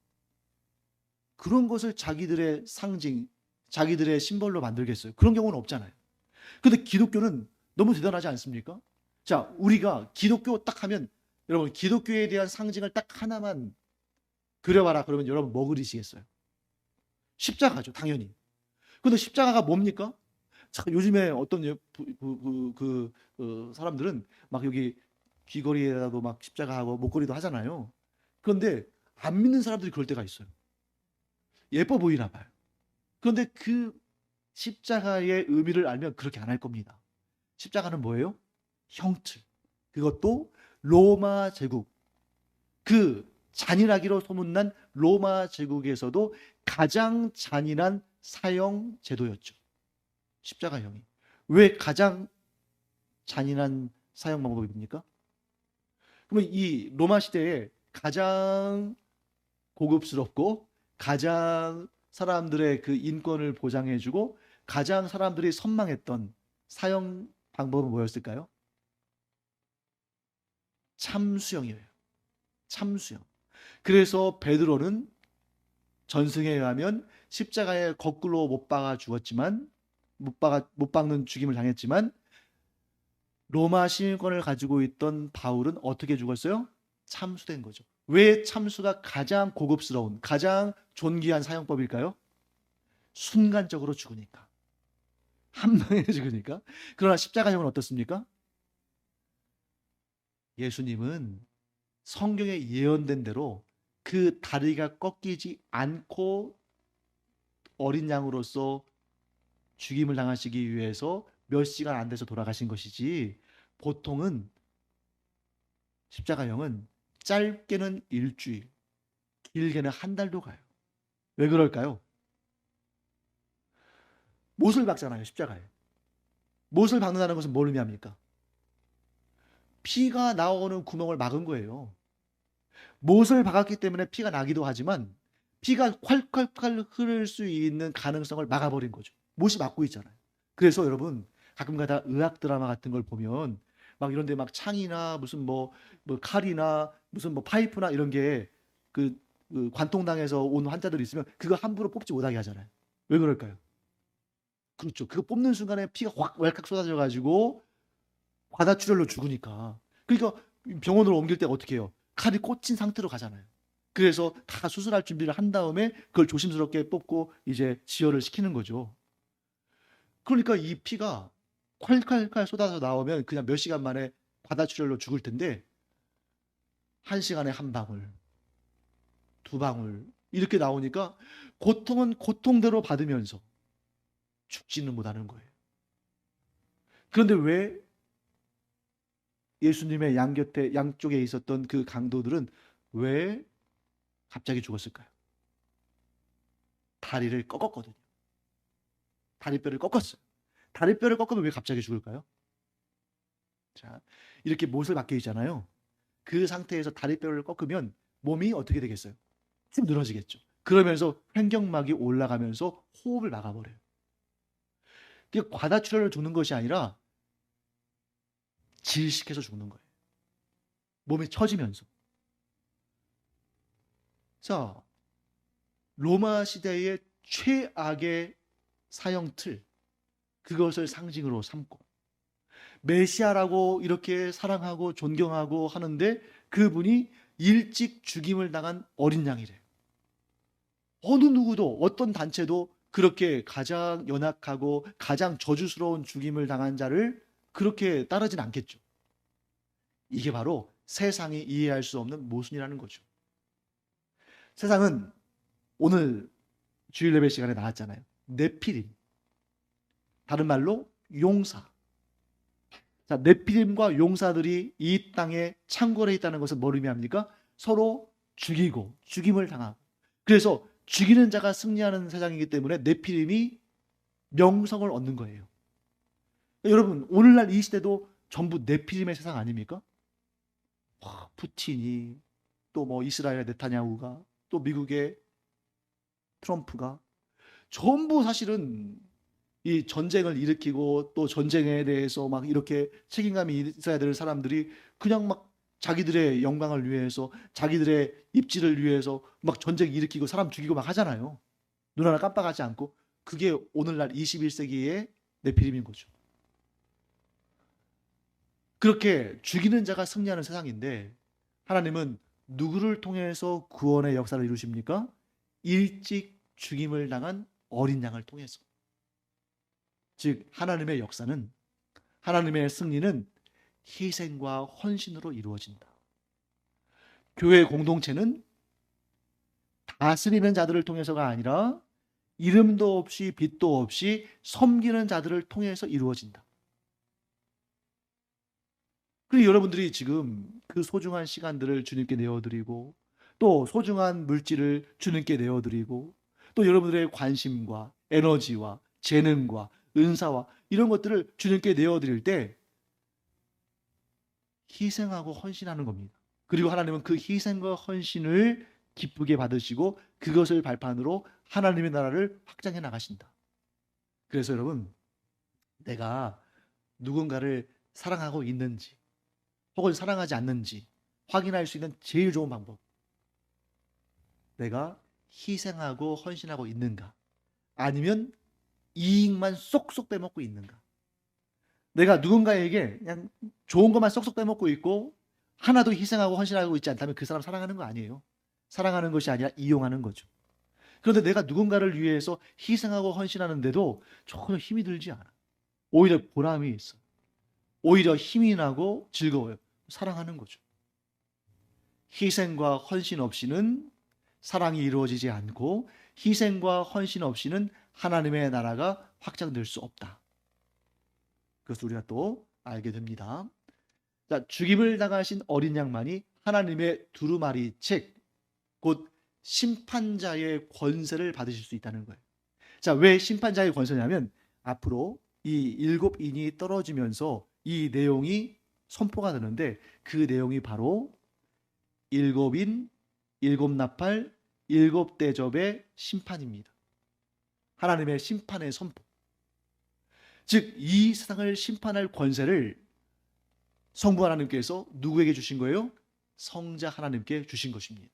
그런 것을 자기들의 상징, 자기들의 심벌로 만들겠어요? 그런 경우는 없잖아요. 근데 기독교는 너무 대단하지 않습니까? 자, 우리가 기독교 딱 하면 여러분 기독교에 대한 상징을 딱 하나만 그려봐라 그러면 여러분 뭐 그리시겠어요? 십자가죠, 당연히. 근데 십자가가 뭡니까? 참 요즘에 어떤 사람들은 막 여기 귀걸이에다도 막 십자가하고 목걸이도 하잖아요. 그런데 안 믿는 사람들이 그럴 때가 있어요. 예뻐 보이나 봐요. 그런데 그 십자가의 의미를 알면 그렇게 안 할 겁니다. 십자가는 뭐예요? 형틀. 그것도 로마 제국, 그 잔인하기로 소문난 로마 제국에서도 가장 잔인한 사형 제도였죠. 십자가형이. 왜 가장 잔인한 사형 방법입니까? 그러면 이 로마 시대에 가장 고급스럽고 가장 사람들의 그 인권을 보장해주고 가장 사람들이 선망했던 사형 방법은 뭐였을까요? 참수형이에요. 참수형. 그래서 베드로는 전승에 의하면 십자가에 거꾸로 못 박아 죽었지만 못 박는 죽임을 당했지만 로마 시민권을 가지고 있던 바울은 어떻게 죽었어요? 참수된 거죠. 왜 참수가 가장 고급스러운, 가장 존귀한 사형법일까요? 순간적으로 죽으니까. 한 방에 죽으니까. 그러나 십자가형은 어떻습니까? 예수님은 성경에 예언된 대로 그 다리가 꺾이지 않고 어린 양으로서 죽임을 당하시기 위해서 몇 시간 안 돼서 돌아가신 것이지, 보통은 십자가형은 짧게는 일주일, 길게는 한 달도 가요. 왜 그럴까요? 못을 박잖아요, 십자가에. 못을 박는다는 것은 뭘 의미합니까? 피가 나오는 구멍을 막은 거예요. 못을 박았기 때문에 피가 나기도 하지만 피가 콸콸콸 흐를 수 있는 가능성을 막아버린 거죠. 못이 막고 있잖아요. 그래서 여러분 가끔가다 의학 드라마 같은 걸 보면 막 이런데 막 창이나 무슨 뭐 칼이나 무슨 뭐 파이프나 이런 게 그 관통당해서 온 환자들이 있으면 그거 함부로 뽑지 못하게 하잖아요. 왜 그럴까요? 그렇죠. 그거 뽑는 순간에 피가 확 왈칵 쏟아져 가지고 과다출혈로 죽으니까. 그러니까 병원으로 옮길 때가 어떻게 해요? 칼이 꽂힌 상태로 가잖아요. 그래서 다 수술할 준비를 한 다음에 그걸 조심스럽게 뽑고 이제 지혈을 시키는 거죠. 그러니까 이 피가 콸콸콸 쏟아져 나오면 그냥 몇 시간 만에 과다출혈로 죽을 텐데 1시간에 한 방울, 두 방울 이렇게 나오니까 고통은 고통대로 받으면서 죽지는 못하는 거예요. 그런데 왜 예수님의 양쪽에 있었던 그 강도들은 왜 갑자기 죽었을까요? 다리를 꺾었거든요. 다리뼈를 꺾었어요. 다리뼈를 꺾으면 왜 갑자기 죽을까요? 자, 이렇게 못을 박혀 있잖아요. 그 상태에서 다리뼈를 꺾으면 몸이 어떻게 되겠어요? 쭉 늘어지겠죠. 그러면서 횡격막이 올라가면서 호흡을 막아버려요. 그게 과다출혈을 죽는 것이 아니라 질식해서 죽는 거예요. 몸이 처지면서. 자, 로마 시대의 최악의 사형 틀, 그것을 상징으로 삼고 메시아라고 이렇게 사랑하고 존경하고 하는데 그분이 일찍 죽임을 당한 어린 양이래요. 어느 누구도 어떤 단체도 그렇게 가장 연약하고 가장 저주스러운 죽임을 당한 자를 그렇게 따르진 않겠죠. 이게 바로 세상이 이해할 수 없는 모순이라는 거죠. 세상은 오늘 주일 예배 시간에 나왔잖아요. 네피림. 다른 말로 용사. 자, 네피림과 용사들이 이 땅에 창궐해 있다는 것은 뭘 의미합니까? 서로 죽이고 죽임을 당하고. 그래서 죽이는 자가 승리하는 세상이기 때문에 네피림이 명성을 얻는 거예요. 여러분, 오늘날 이 시대도 전부 네피림의 세상 아닙니까? 푸틴이, 또 뭐 이스라엘의 네타냐후가, 또 미국의 트럼프가 전부 사실은 이 전쟁을 일으키고 또 전쟁에 대해서 막 이렇게 책임감이 있어야 될 사람들이 그냥 막 자기들의 영광을 위해서, 자기들의 입지를 위해서 막 전쟁 일으키고 사람 죽이고 막 하잖아요. 눈 하나 깜빡하지 않고. 그게 오늘날 21세기의 네피림인 거죠. 그렇게 죽이는 자가 승리하는 세상인데 하나님은 누구를 통해서 구원의 역사를 이루십니까? 일찍 죽임을 당한 어린 양을 통해서. 즉 하나님의 역사는, 하나님의 승리는 희생과 헌신으로 이루어진다. 교회 공동체는 다스리는 자들을 통해서가 아니라 이름도 없이 빛도 없이 섬기는 자들을 통해서 이루어진다. 그리고 여러분들이 지금 그 소중한 시간들을 주님께 내어드리고 또 소중한 물질을 주님께 내어드리고 또 여러분들의 관심과 에너지와 재능과 은사와 이런 것들을 주님께 내어드릴 때 희생하고 헌신하는 겁니다. 그리고 하나님은 그 희생과 헌신을 기쁘게 받으시고 그것을 발판으로 하나님의 나라를 확장해 나가신다. 그래서 여러분, 내가 누군가를 사랑하고 있는지 혹은 사랑하지 않는지 확인할 수 있는 제일 좋은 방법, 내가 희생하고 헌신하고 있는가, 아니면 이익만 쏙쏙 빼먹고 있는가. 내가 누군가에게 그냥 좋은 것만 쏙쏙 빼먹고 있고 하나도 희생하고 헌신하고 있지 않다면 그 사람 사랑하는 거 아니에요. 사랑하는 것이 아니라 이용하는 거죠. 그런데 내가 누군가를 위해서 희생하고 헌신하는데도 전혀 힘이 들지 않아. 오히려 보람이 있어. 오히려 힘이 나고 즐거워요. 사랑하는 거죠. 희생과 헌신 없이는 사랑이 이루어지지 않고 희생과 헌신 없이는 하나님의 나라가 확장될 수 없다. 그것을 우리가 또 알게 됩니다. 자, 죽임을 당하신 어린 양만이 하나님의 두루마리 책, 곧 심판자의 권세를 받으실 수 있다는 거예요. 자, 왜 심판자의 권세냐면 앞으로 이 7인이 떨어지면서 이 내용이 선포가 되는데 그 내용이 바로 7인, 7나팔, 7대접의 심판입니다. 하나님의 심판의 선포. 즉 이 세상을 심판할 권세를 성부 하나님께서 누구에게 주신 거예요? 성자 하나님께 주신 것입니다.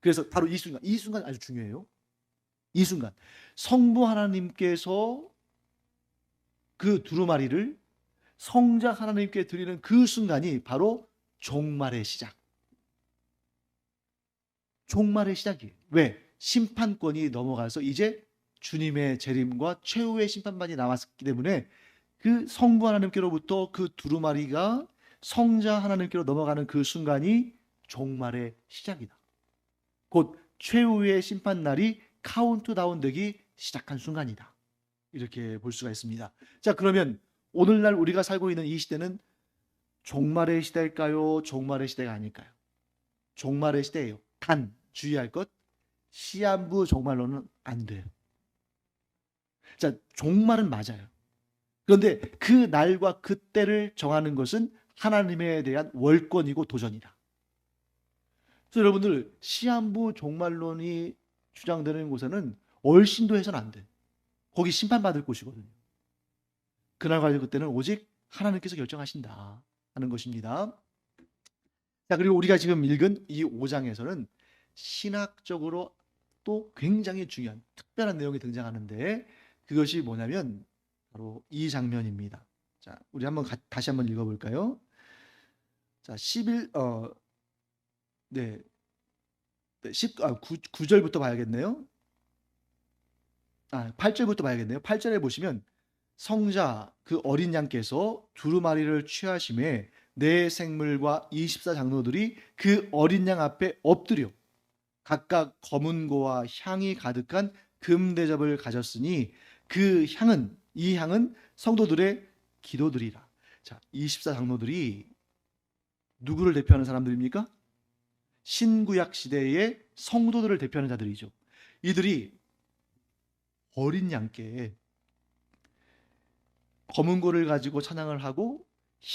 그래서 바로 이 순간 아주 중요해요. 이 순간 성부 하나님께서 그 두루마리를 성자 하나님께 드리는 그 순간이 바로 종말의 시작. 종말의 시작이에요. 왜? 심판권이 넘어가서 이제 주님의 재림과 최후의 심판만이 남았기 때문에 그 성부 하나님께로부터 그 두루마리가 성자 하나님께로 넘어가는 그 순간이 종말의 시작이다. 곧 최후의 심판날이 카운트다운 되기 시작한 순간이다. 이렇게 볼 수가 있습니다. 자, 그러면 오늘날 우리가 살고 있는 이 시대는 종말의 시대일까요? 종말의 시대가 아닐까요? 종말의 시대예요. 단 주의할 것, 시한부 종말로는 안 돼요. 자, 종말은 맞아요. 그런데 그 날과 그 때를 정하는 것은 하나님에 대한 월권이고 도전이다. 그래서 여러분들 시한부 종말론이 주장되는 곳에는 얼씬도 해서는 안 돼. 거기 심판받을 곳이거든요. 그날과 그때는 오직 하나님께서 결정하신다 하는 것입니다. 자, 그리고 우리가 지금 읽은 이 5장에서는 신학적으로 또 굉장히 중요한 특별한 내용이 등장하는데 그것이 뭐냐면 바로 이 장면입니다. 자, 우리 다시 한번 읽어볼까요? 자, 9절부터 봐야겠네요. 8절부터 봐야겠네요. 8절에 보시면 성자 그 어린 양께서 두루마리를 취하심에 네 생물과 24장로들이 그 어린 양 앞에 엎드려 각각 검은고와 향이 가득한 금대접을 가졌으니 이 향은 성도들의 기도들이라. 자, 24장로들이 누구를 대표하는 사람들입니까? 신구약 시대의 성도들을 대표하는 자들이죠. 이들이 어린 양께 검은고를 가지고 찬양을 하고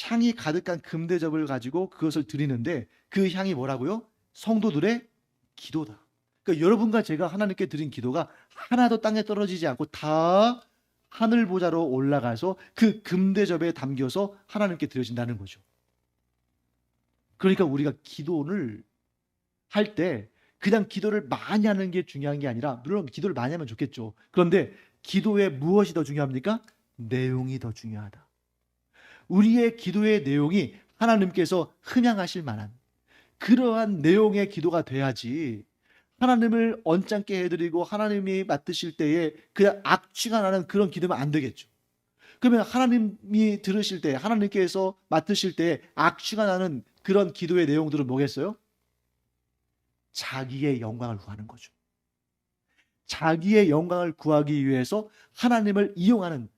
향이 가득한 금대접을 가지고 그것을 드리는데 그 향이 뭐라고요? 성도들의 기도다. 그러니까 여러분과 제가 하나님께 드린 기도가 하나도 땅에 떨어지지 않고 다 하늘 보좌로 올라가서 그 금대접에 담겨서 하나님께 드려진다는 거죠. 그러니까 우리가 기도를 할 때 그냥 기도를 많이 하는 게 중요한 게 아니라, 물론 기도를 많이 하면 좋겠죠. 그런데 기도에 무엇이 더 중요합니까? 내용이 더 중요하다. 우리의 기도의 내용이 하나님께서 흥향하실 만한 그러한 내용의 기도가 돼야지, 하나님을 언짢게 해드리고 하나님이 맡으실 때에 그냥 악취가 나는 그런 기도면 안 되겠죠. 그러면 하나님이 들으실 때, 하나님께서 맡으실 때 악취가 나는 그런 기도의 내용들은 뭐겠어요? 자기의 영광을 구하는 거죠. 자기의 영광을 구하기 위해서 하나님을 이용하는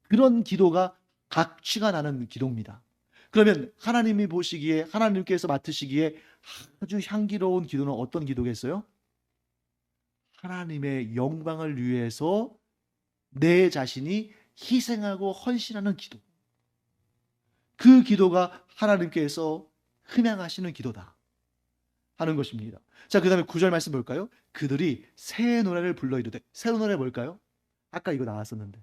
그런 기도가 악취가 나는 기도입니다. 그러면 하나님이 보시기에, 하나님께서 맡으시기에 아주 향기로운 기도는 어떤 기도겠어요? 하나님의 영광을 위해서 내 자신이 희생하고 헌신하는 기도. 그 기도가 하나님께서 흠양하시는 기도다 하는 것입니다. 자, 그 다음에 9절 말씀 볼까요? 그들이 새 노래를 불러 이르되. 새 노래 뭘까요? 아까 이거 나왔었는데,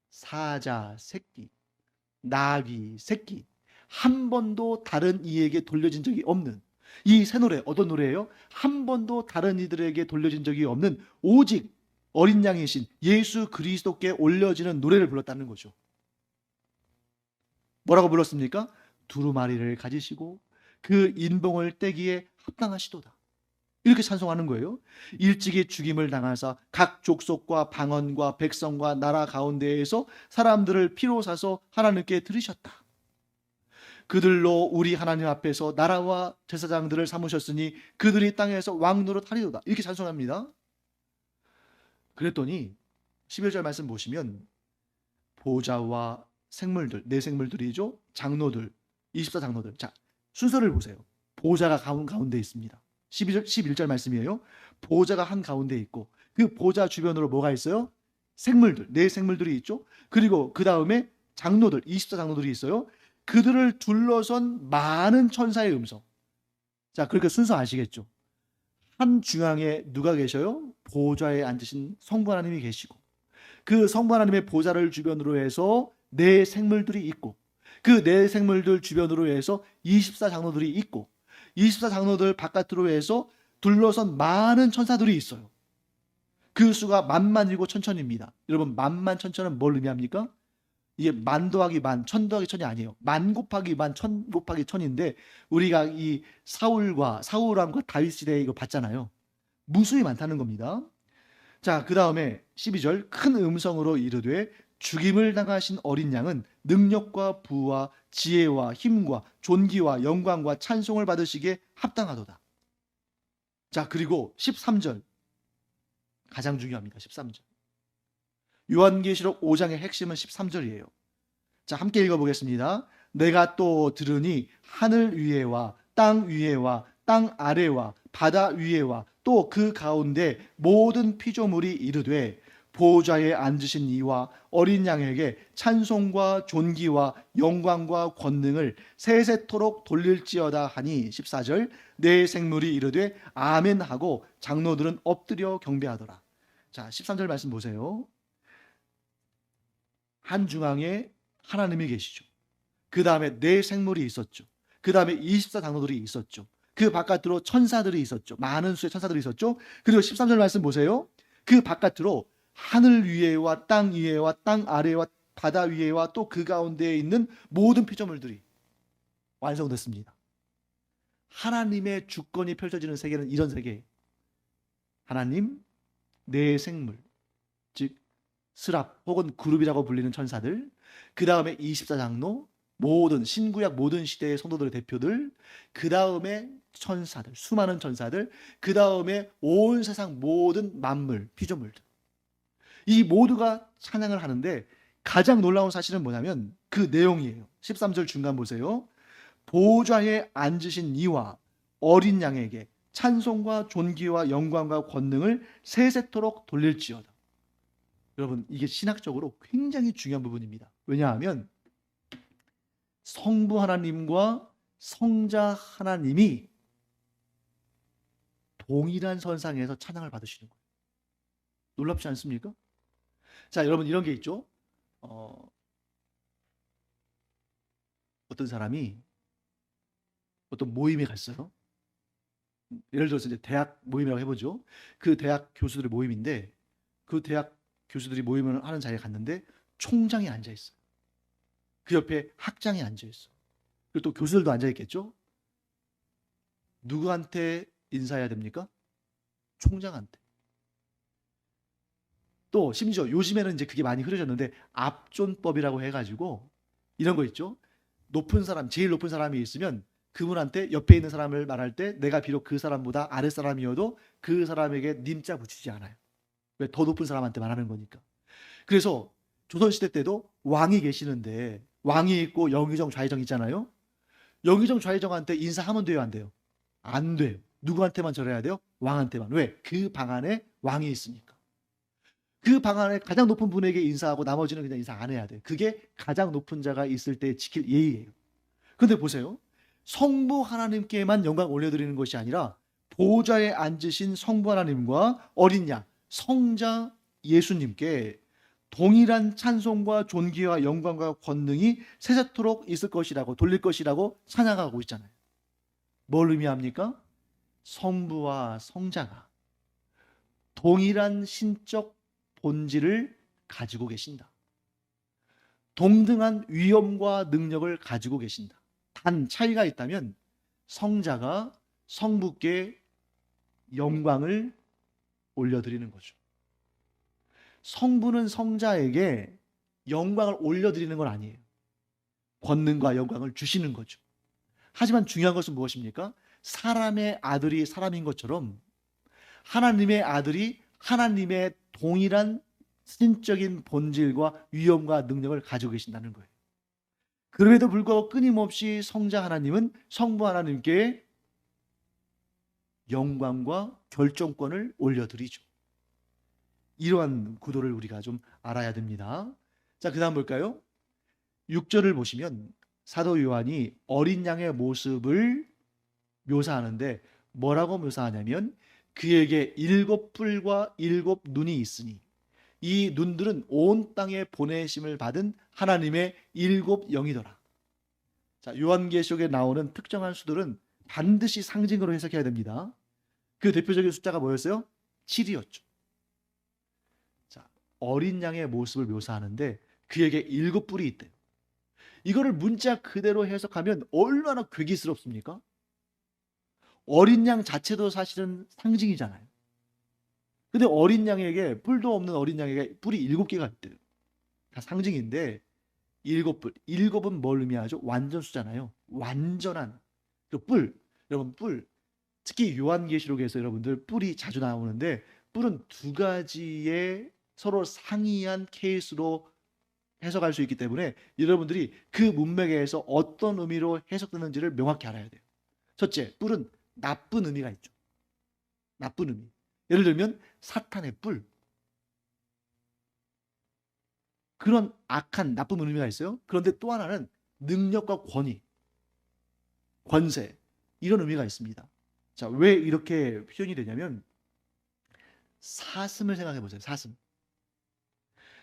사자 새끼, 나귀 새끼, 한 번도 다른 이에게 돌려진 적이 없는 이 새 노래. 어떤 노래예요? 한 번도 다른 이들에게 돌려진 적이 없는 오직 어린 양이신 예수 그리스도께 올려지는 노래를 불렀다는 거죠. 뭐라고 불렀습니까? 두루마리를 가지시고 그 인봉을 떼기에 합당하시도다, 이렇게 찬송하는 거예요. 일찍이 죽임을 당하사 각 족속과 방언과 백성과 나라 가운데에서 사람들을 피로 사서 하나님께 들으셨다. 그들로 우리 하나님 앞에서 나라와 제사장들을 삼으셨으니 그들이 땅에서 왕노릇 하리로다, 이렇게 찬송합니다. 그랬더니 11절 말씀 보시면 보좌와 생물들, 네 생물들이죠. 장로들, 24장로들. 자, 순서를 보세요. 보좌가 가운데 있습니다. 11절 말씀이에요. 보좌가 한 가운데 있고 그 보좌 주변으로 뭐가 있어요? 생물들, 네 생물들이 있죠. 그리고 그 다음에 장로들, 24장로들이 있어요. 그들을 둘러선 많은 천사의 음성. 자, 그러니까 순서 아시겠죠? 한 중앙에 누가 계셔요? 보좌에 앉으신 성부 하나님이 계시고, 그 성부 하나님의 보좌를 주변으로 해서 네 생물들이 있고, 그 네 생물들 주변으로 해서 24장로들이 있고, 24장로들 바깥으로 해서 둘러선 많은 천사들이 있어요. 그 수가 만만이고 천천입니다. 여러분, 만만천천은 뭘 의미합니까? 이게 만 더하기 만, 천 더하기 천이 아니에요. 만 곱하기 만, 천 곱하기 천인데, 우리가 이 사울왕과 다윗 시대에 이거 봤잖아요. 무수히 많다는 겁니다. 자, 그 다음에 12절, 큰 음성으로 이르되 죽임을 당하신 어린 양은 능력과 부와 지혜와 힘과 존귀와 영광과 찬송을 받으시기에 합당하도다. 자, 그리고 13절, 가장 중요합니다. 13절. 요한계시록 5장의 핵심은 13절이에요. 자, 함께 읽어보겠습니다. 내가 또 들으니 하늘 위에와 땅 위에와 땅 아래와 바다 위에와 또 그 가운데 모든 피조물이 이르되 보좌에 앉으신 이와 어린 양에게 찬송과 존귀와 영광과 권능을 세세토록 돌릴지어다 하니. 14절, 내 생물이 이르되 아멘 하고 장로들은 엎드려 경배하더라. 자, 13절 말씀 보세요. 한 중앙에 하나님이 계시죠. 그 다음에 네 생물이 있었죠. 그 다음에 24장로들이 있었죠. 그 바깥으로 천사들이 있었죠. 많은 수의 천사들이 있었죠. 그리고 13절 말씀 보세요. 그 바깥으로 하늘 위에와 땅 위에와 땅 아래와 바다 위에와 또 그 가운데에 있는 모든 피조물들이 완성됐습니다. 하나님의 주권이 펼쳐지는 세계는 이런 세계예요. 하나님, 네 생물, 즉 스랍 혹은 그룹이라고 불리는 천사들, 그 다음에 24장로, 모든 신구약 모든 시대의 성도들의 대표들, 그 다음에 천사들, 수많은 천사들, 그 다음에 온 세상 모든 만물, 피조물들, 이 모두가 찬양을 하는데, 가장 놀라운 사실은 뭐냐면 그 내용이에요. 13절 중간 보세요. 보좌에 앉으신 이와 어린 양에게 찬송과 존귀와 영광과 권능을 세세토록 돌릴지어다. 여러분, 이게 신학적으로 굉장히 중요한 부분입니다. 왜냐하면 성부 하나님과 성자 하나님이 동일한 선상에서 찬양을 받으시는 거예요. 놀랍지 않습니까? 자, 여러분, 이런 게 있죠. 어떤 사람이 어떤 모임에 갔어요. 예를 들어서 이제 대학 모임이라고 해보죠. 그 대학 교수들의 모임인데 그 대학 교수들이 모임을 하는 자리에 갔는데 총장이 앉아 있어요. 그 옆에 학장이 앉아 있어. 그리고 또 교수들도 앉아 있겠죠. 누구한테 인사해야 됩니까? 총장한테. 또 심지어 요즘에는 이제 그게 많이 흐려졌는데 압존법이라고 해가지고 이런 거 있죠. 높은 사람, 제일 높은 사람이 있으면 그분한테 옆에 있는 사람을 말할 때 내가 비록 그 사람보다 아랫 사람이어도 그 사람에게 님자 붙이지 않아요. 왜? 더 높은 사람한테 말하는 거니까. 그래서 조선시대 때도 왕이 계시는데 왕이 있고 영의정 좌의정 있잖아요. 영의정 좌의정한테 인사하면 돼요, 안 돼요? 안 돼요. 누구한테만 절해야 돼요? 왕한테만. 왜? 그 방 안에 왕이 있으니까. 그 방 안에 가장 높은 분에게 인사하고 나머지는 그냥 인사 안 해야 돼요. 그게 가장 높은 자가 있을 때 지킬 예의예요. 근데 보세요. 성부 하나님께만 영광 올려드리는 것이 아니라 보좌에 앉으신 성부 하나님과 어린 양, 성자 예수님께 동일한 찬송과 존귀와 영광과 권능이 세세토록 있을 것이라고, 돌릴 것이라고 찬양하고 있잖아요. 뭘 의미합니까? 성부와 성자가 동일한 신적 본질을 가지고 계신다. 동등한 위엄과 능력을 가지고 계신다. 단 차이가 있다면 성자가 성부께 영광을 올려드리는 거죠. 성부는 성자에게 영광을 올려드리는 건 아니에요. 권능과 영광을 주시는 거죠. 하지만 중요한 것은 무엇입니까? 사람의 아들이 사람인 것처럼 하나님의 아들이 하나님의 동일한 신적인 본질과 위엄과 능력을 가지고 계신다는 거예요. 그럼에도 불구하고 끊임없이 성자 하나님은 성부 하나님께 영광과 결정권을 올려드리죠. 이러한 구도를 우리가 좀 알아야 됩니다. 자, 그 다음 볼까요? 6절을 보시면 사도 요한이 어린 양의 모습을 묘사하는데 뭐라고 묘사하냐면 그에게 7 뿔과 7 눈이 있으니 이 눈들은 온 땅에 보내심을 받은 하나님의 7 영이더라. 자, 요한계시록에 나오는 특정한 수들은 반드시 상징으로 해석해야 됩니다. 그 대표적인 숫자가 뭐였어요? 7이었죠. 자, 어린 양의 모습을 묘사하는데 그에게 7 뿔이 있대요. 이거를 문자 그대로 해석하면 얼마나 괴기스럽습니까? 어린 양 자체도 사실은 상징이잖아요. 근데 어린 양에게, 뿔도 없는 어린 양에게 뿔이 7개가 있대요. 다 상징인데 7뿔. 7은 뭘 의미하죠? 완전수잖아요. 완전한 그 뿔. 여러분, 뿔. 특히 요한계시록에서 여러분들 뿔이 자주 나오는데 뿔은 2가지의 서로 상이한 케이스로 해석할 수 있기 때문에 여러분들이 그 문맥에서 어떤 의미로 해석되는지를 명확히 알아야 돼요. 첫째, 뿔은 나쁜 의미가 있죠. 나쁜 의미. 예를 들면 사탄의 뿔. 그런 악한 나쁜 의미가 있어요. 그런데 또 하나는 능력과 권위, 권세, 이런 의미가 있습니다. 자, 왜 이렇게 표현이 되냐면 사슴을 생각해 보세요. 사슴.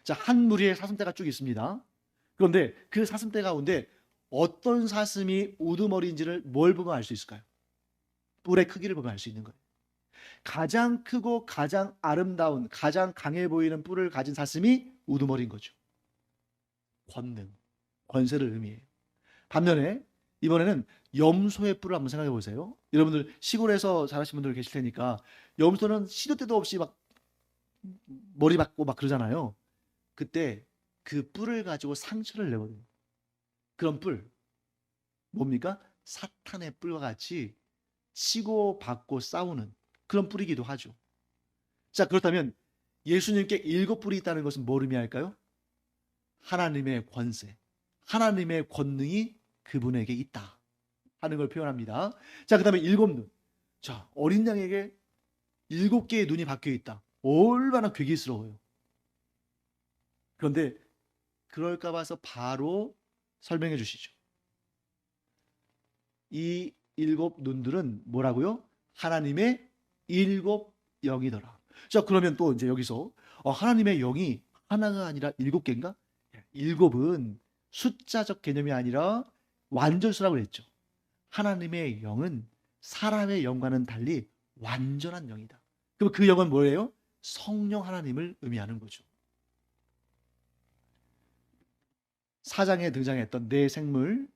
자, 한 무리의 사슴떼가 쭉 있습니다. 그런데 그 사슴떼 가운데 어떤 사슴이 우두머리인지를 뭘 보면 알 수 있을까요? 뿔의 크기를 보면 알 수 있는 거예요. 가장 크고 가장 아름다운, 가장 강해 보이는 뿔을 가진 사슴이 우두머리인 거죠. 권능, 권세를 의미해요. 반면에 이번에는 염소의 뿔을 한번 생각해 보세요. 여러분들 시골에서 자라신 분들 계실 테니까 염소는 시도 때도 없이 막 머리 박고 막 그러잖아요. 그때 그 뿔을 가지고 상처를 내거든요. 그런 뿔 뭡니까? 사탄의 뿔과 같이 치고 받고 싸우는 그런 뿔이기도 하죠. 자, 그렇다면 예수님께 7 뿔이 있다는 것은 뭘 의미할까요? 하나님의 권세, 하나님의 권능이 그분에게 있다 하는 걸 표현합니다. 자, 그 다음에 7 눈. 자, 어린 양에게 7개의 눈이 박혀 있다. 얼마나 괴기스러워요. 그런데 그럴까 봐서 바로 설명해 주시죠. 이 7 눈들은 뭐라고요? 하나님의 7 영이더라. 자, 그러면 또 이제 여기서 하나님의 영이 하나가 아니라 7개인가? 7은 숫자적 개념이 아니라 완전수라고 그랬죠. 하나님의 영은 사람의 영과는 달리 완전한 영이다. 그럼 그 영은 뭐예요? 성령 하나님을 의미하는 거죠. 4장에 등장했던 내 생물,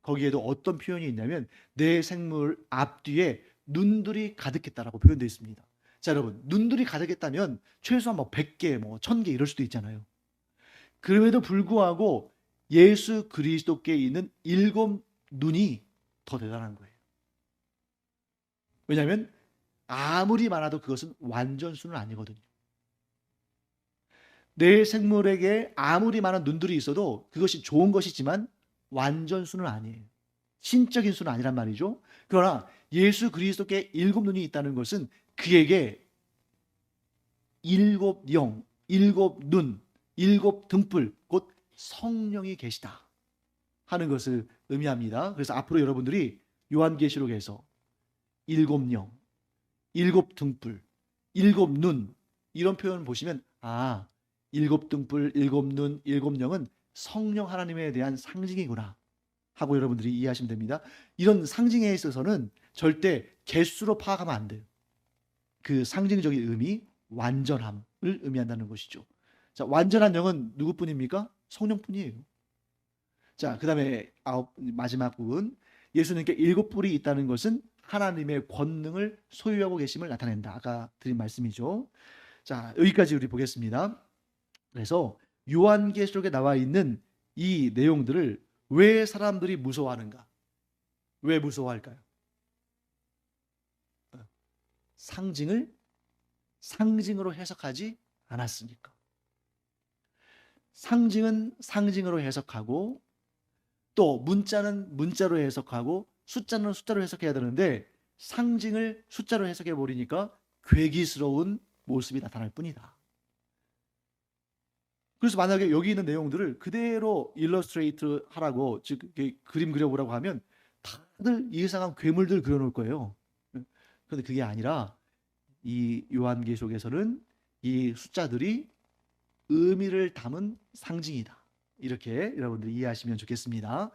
거기에도 어떤 표현이 있냐면 내 생물 앞뒤에 눈들이 가득했다라고 표현되어 있습니다. 자, 여러분, 눈들이 가득했다면 최소한 뭐 100개, 뭐 1000개 이럴 수도 있잖아요. 그럼에도 불구하고 예수 그리스도께 있는 7 눈이 더 대단한 거예요. 왜냐하면 아무리 많아도 그것은 완전수는 아니거든요. 내 생물에게 아무리 많은 눈들이 있어도 그것이 좋은 것이지만 완전수는 아니에요. 신적인 수는 아니란 말이죠. 그러나 예수 그리스도께 7 눈이 있다는 것은 그에게 7 영, 7 눈, 7 등불, 곧 성령이 계시다 하는 것을 의미합니다. 그래서 앞으로 여러분들이 요한계시록에서 7 영, 7 등불, 7 눈 이런 표현을 보시면 7 등불, 7 눈, 7 영은 성령 하나님에 대한 상징이구나 하고 여러분들이 이해하시면 됩니다. 이런 상징에 있어서는 절대 개수로 파악하면 안 돼요. 그 상징적인 의미, 완전함을 의미한다는 것이죠. 자, 완전한 영은 누구뿐입니까? 성령뿐이에요. 자, 그 다음에 마지막 부분, 예수님께 7 뿔이 있다는 것은 하나님의 권능을 소유하고 계심을 나타낸다. 아까 드린 말씀이죠. 자, 여기까지 우리 보겠습니다. 그래서 요한계시록에 나와 있는 이 내용들을 왜 사람들이 무서워하는가? 왜 무서워할까요? 상징을 상징으로 해석하지 않았으니까. 상징은 상징으로 해석하고 또 문자는 문자로 해석하고 숫자는 숫자로 해석해야 되는데 상징을 숫자로 해석해 버리니까 괴기스러운 모습이 나타날 뿐이다. 그래서 만약에 여기 있는 내용들을 그대로 일러스트레이트 하라고, 즉 그림 그려보라고 하면 다들 이상한 괴물들 그려놓을 거예요. 그런데 그게 아니라 이 요한계시록에서는 이 숫자들이 의미를 담은 상징이다. 이렇게 여러분들이 이해하시면 좋겠습니다.